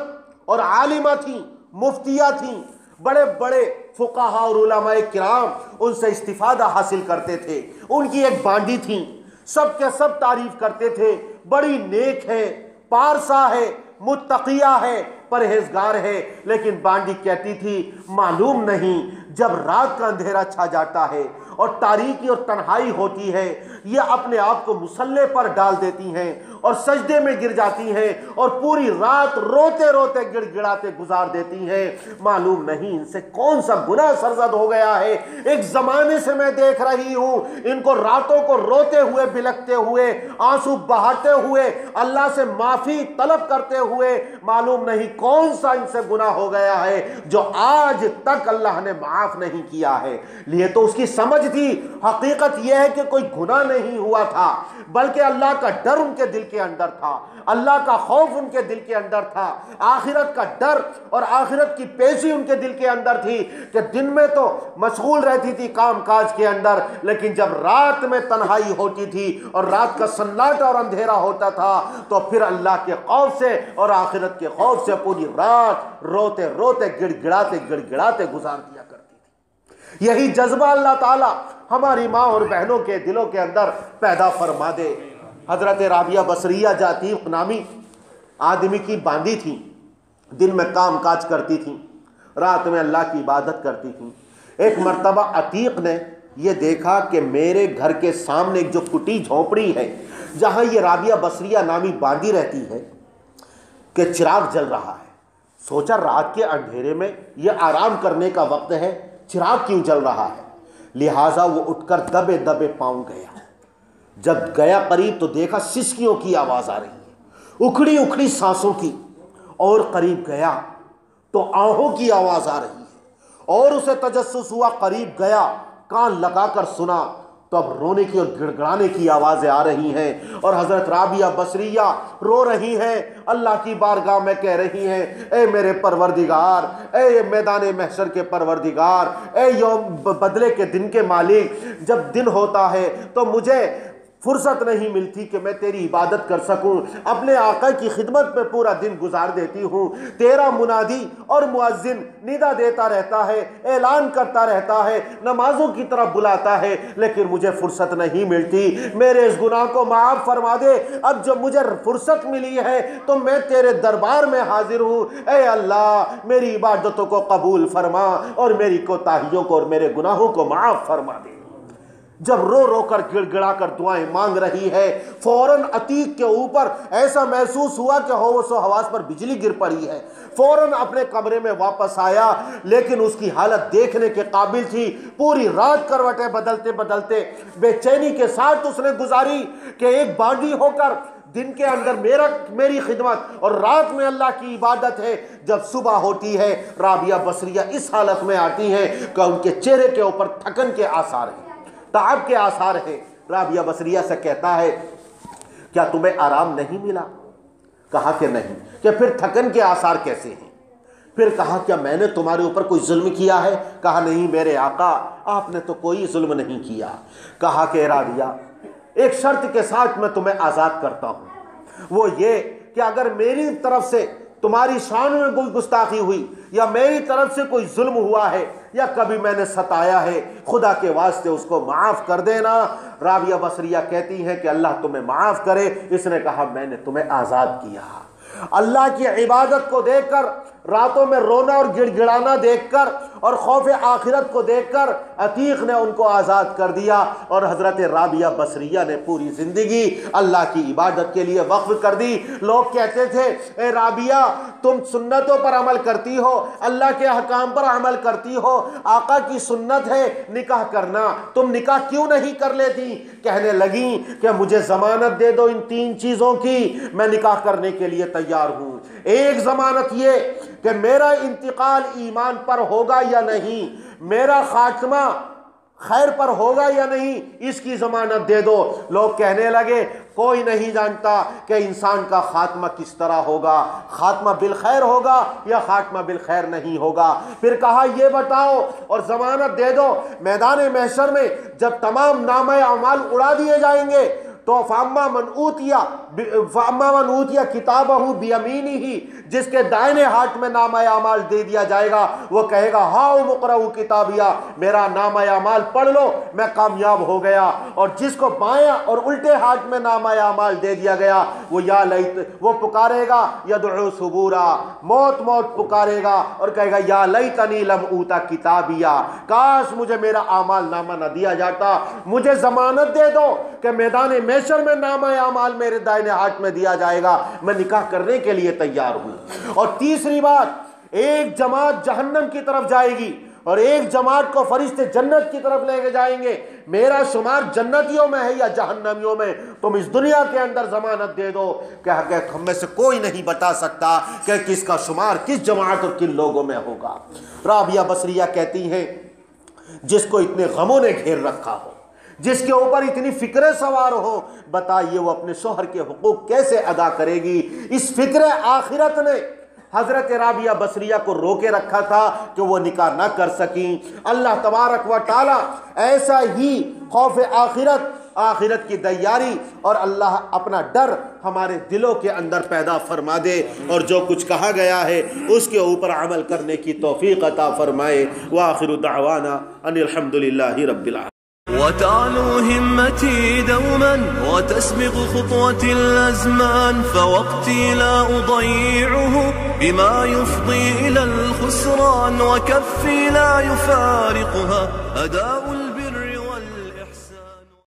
اور عالمہ تھیں، مفتیہ تھیں، بڑے بڑے فقہاء اور علماء کرام ان سے استفادہ حاصل کرتے تھے۔ ان کی ایک بانڈی تھیں، سب کے سب تعریف کرتے تھے، بڑی نیک ہے، پارسا ہے، متقیہ ہے، پرہیزگار ہے، لیکن بانڈی کہتی تھی معلوم نہیں جب رات کا اندھیرا چھا جاتا ہے اور تاریکی اور تنہائی ہوتی ہے، یہ اپنے آپ کو مصلے پر ڈال دیتی ہیں اور سجدے میں گر جاتی ہیں اور پوری رات روتے روتے گڑ گڑاتے گزار دیتی ہیں، معلوم نہیں ان سے کون سا گناہ سرزد ہو گیا ہے۔ ایک زمانے سے میں دیکھ رہی ہوں ان کو راتوں کو روتے ہوئے، بلکتے ہوئے، آنسو بہاتے ہوئے، اللہ سے معافی طلب کرتے ہوئے، معلوم نہیں کون سا ان سے گناہ ہو گیا ہے جو آج تک اللہ نے معاف نہیں کیا ہے۔ لیے تو اس کی سمجھ تھی، حقیقت یہ ہے کہ کوئی گناہ نہیں ہوا تھا، بلکہ اللہ کا ڈر ان کے دل کے اندر تھا، اللہ کا خوف ان کے دل کے اندر تھا، آخرت کا ڈر اور آخرت کی پیشی ان کے دل کے اندر تھی کہ دن میں تو مشغول رہتی تھی کام کاج کے اندر، لیکن جب رات میں تنہائی ہوتی تھی اور رات کا سناٹا اور اندھیرا ہوتا تھا تو پھر اللہ کے خوف سے اور آخرت کے خوف سے پوری رات روتے روتے گڑ گڑاتے گزار دیا کرتی تھی۔ یہی جذبہ اللہ تعالیٰ ہماری ماں اور بہنوں کے دلوں کے اندر پیدا فرما دے۔ حضرت رابعہ بصریہ عتیق نامی آدمی کی باندی تھی، دن میں کام کاج کرتی تھیں، رات میں اللہ کی عبادت کرتی تھیں۔ ایک مرتبہ عتیق نے یہ دیکھا کہ میرے گھر کے سامنے ایک جو کٹی جھونپڑی ہے جہاں یہ رابعہ بصریہ نامی باندی رہتی ہے کہ چراغ جل رہا ہے۔ سوچا رات کے اندھیرے میں یہ آرام کرنے کا وقت ہے، چراغ کیوں جل رہا ہے؟ لہٰذا وہ اٹھ کر دبے دبے پاؤں گیا۔ جب گیا قریب تو دیکھا سسکیوں کی آواز آ رہی ہے، اکھڑی اکھڑی سانسوں کی، اور قریب گیا تو آہوں کی آواز آ رہی ہے، اور اسے تجسس ہوا، قریب گیا، کان لگا کر سنا تو اب رونے کی اور گڑگڑانے کی آوازیں آ رہی ہیں، اور حضرت رابعہ بصریہ رو رہی ہیں، اللہ کی بارگاہ میں کہہ رہی ہیں، اے میرے پروردگار، اے میدان محشر کے پروردگار، اے یوم بدلے کے دن کے مالک، جب دن ہوتا ہے تو مجھے فرصت نہیں ملتی کہ میں تیری عبادت کر سکوں، اپنے آقا کی خدمت میں پورا دن گزار دیتی ہوں، تیرا منادی اور مؤذن ندا دیتا رہتا ہے، اعلان کرتا رہتا ہے، نمازوں کی طرف بلاتا ہے، لیکن مجھے فرصت نہیں ملتی، میرے اس گناہ کو معاف فرما دے، اب جب مجھے فرصت ملی ہے تو میں تیرے دربار میں حاضر ہوں، اے اللہ میری عبادتوں کو قبول فرما اور میری کوتاہیوں کو اور میرے گناہوں کو معاف فرما دے۔ جب رو رو کر گڑ گڑا کر دعائیں مانگ رہی ہے، فوراً عتیق کے اوپر ایسا محسوس ہوا کہ ہوش و حواس پر بجلی گر پڑی ہے، فوراً اپنے کمرے میں واپس آیا، لیکن اس کی حالت دیکھنے کے قابل تھی، پوری رات کروٹیں بدلتے بدلتے بے چینی کے ساتھ اس نے گزاری کہ ایک باغی ہو کر دن کے اندر میری خدمت اور رات میں اللہ کی عبادت ہے۔ جب صبح ہوتی ہے رابعہ بصریہ اس حالت میں آتی ہیں کہ ان کے چہرے کے اوپر تھکن کے آثار ہیں، تعب کے آثار ہیں۔ رابعہ بصریہ سے کہتا ہے کیا تمہیں آرام نہیں ملا؟ کہا کہ نہیں۔ کہ پھر تھکن کے آثار کیسے ہیں؟ پھر کہا کیا میں نے تمہارے اوپر کوئی ظلم کیا ہے؟ کہا نہیں میرے آقا، آپ نے تو کوئی ظلم نہیں کیا۔ کہا کہ رابعہ ایک شرط کے ساتھ میں تمہیں آزاد کرتا ہوں، وہ یہ کہ اگر میری طرف سے تمہاری شان میں کوئی گستاخی ہوئی یا میری طرف سے کوئی ظلم ہوا ہے یا کبھی میں نے ستایا ہے، خدا کے واسطے اس کو معاف کر دینا۔ رابعہ بصریہ کہتی ہیں کہ اللہ تمہیں معاف کرے۔ اس نے کہا میں نے تمہیں آزاد کیا۔ اللہ کی عبادت کو دیکھ کر، راتوں میں رونا اور گڑ گڑانا دیکھ کر اور خوف آخرت کو دیکھ کر عتیق نے ان کو آزاد کر دیا، اور حضرت رابعہ بصریہ نے پوری زندگی اللہ کی عبادت کے لیے وقف کر دی۔ لوگ کہتے تھے اے رابعہ تم سنتوں پر عمل کرتی ہو، اللہ کے احکام پر عمل کرتی ہو، آقا کی سنت ہے نکاح کرنا، تم نکاح کیوں نہیں کر لیتی؟ کہنے لگیں کہ مجھے ضمانت دے دو ان 3 چیزوں کی، میں نکاح کرنے کے لیے تیار ہوں۔ ایک ضمانت یہ کہ میرا انتقال ایمان پر ہوگا یا نہیں، میرا خاتمہ خیر پر ہوگا یا نہیں، اس کی ضمانت دے دو۔ لوگ کہنے لگے کوئی نہیں جانتا کہ انسان کا خاتمہ کس طرح ہوگا، خاتمہ بالخیر ہوگا یا خاتمہ بالخیر نہیں ہوگا۔ پھر کہا یہ بتاؤ اور ضمانت دے دو میدان محشر میں جب تمام نامہ اعمال اڑا دیے جائیں گے تو فَأَمَّا مَنْ أُوتِيَ كِتَابَهُ بِيَمِينِهِ، جس کے دائنے ہاتھ میں نامہ اعمال دے دیا جائے گا وہ کہے گا ہاؤ اقرؤوا کتابیہ، میرا نامہ اعمال پڑھ لو میں کامیاب ہو گیا۔ اور جس کو بائیں اور الٹے ہاتھ میں نامہ اعمال دے دیا گیا وہ یا لیت، وہ پکارے گا یدعو ثبورا، موت موت پکارے گا اور کہے گا یا لیتنی لم اوتا کتابیہ، کاش مجھے میرا اعمال نامہ نہ دیا جاتا۔ مجھے ضمانت دے دو کہ میدان محشر میں نامہ اعمال میرے دائنے ہاتھ میں دیا جائے گا، میں نکاح کرنے کے لیے تیار ہوں۔ اور تیسری بات، ایک جماعت جہنم کی طرف جائے گی اور ایک جماعت کو فرشتے جنت کی طرف لے کے جائیں گے، میرا شمار جنتیوں میں ہے یا جہنمیوں میں، تم اس دنیا کے اندر ضمانت دے دو کہ ہم میں سے کوئی نہیں بتا سکتا کہ کس کا شمار کس جماعت اور کن لوگوں میں ہوگا۔ رابعہ بصریہ کہتی ہیں جس کو اتنے غموں نے گھیر رکھا ہو، جس کے اوپر اتنی فکریں سوار ہو، بتائیے وہ اپنے شوہر کے حقوق کیسے ادا کرے گی؟ اس فکر آخرت نے حضرت رابعہ بصریہ کو روکے رکھا تھا کہ وہ نکاح نہ کر سکیں۔ اللہ تبارک و تعالی ایسا ہی خوف آخرت کی دیاری اور اللہ اپنا ڈر ہمارے دلوں کے اندر پیدا فرما دے، اور جو کچھ کہا گیا ہے اس کے اوپر عمل کرنے کی توفیق عطا فرمائے۔ وآخر دعوانا ان الحمدللہ رب العالمین۔ وتعلو همتي دوما وتسبق خطوتي الأزمان، فوقتي لا أضيعه بما يفضي إلى الخسران، وكفي لا يفارقها أداء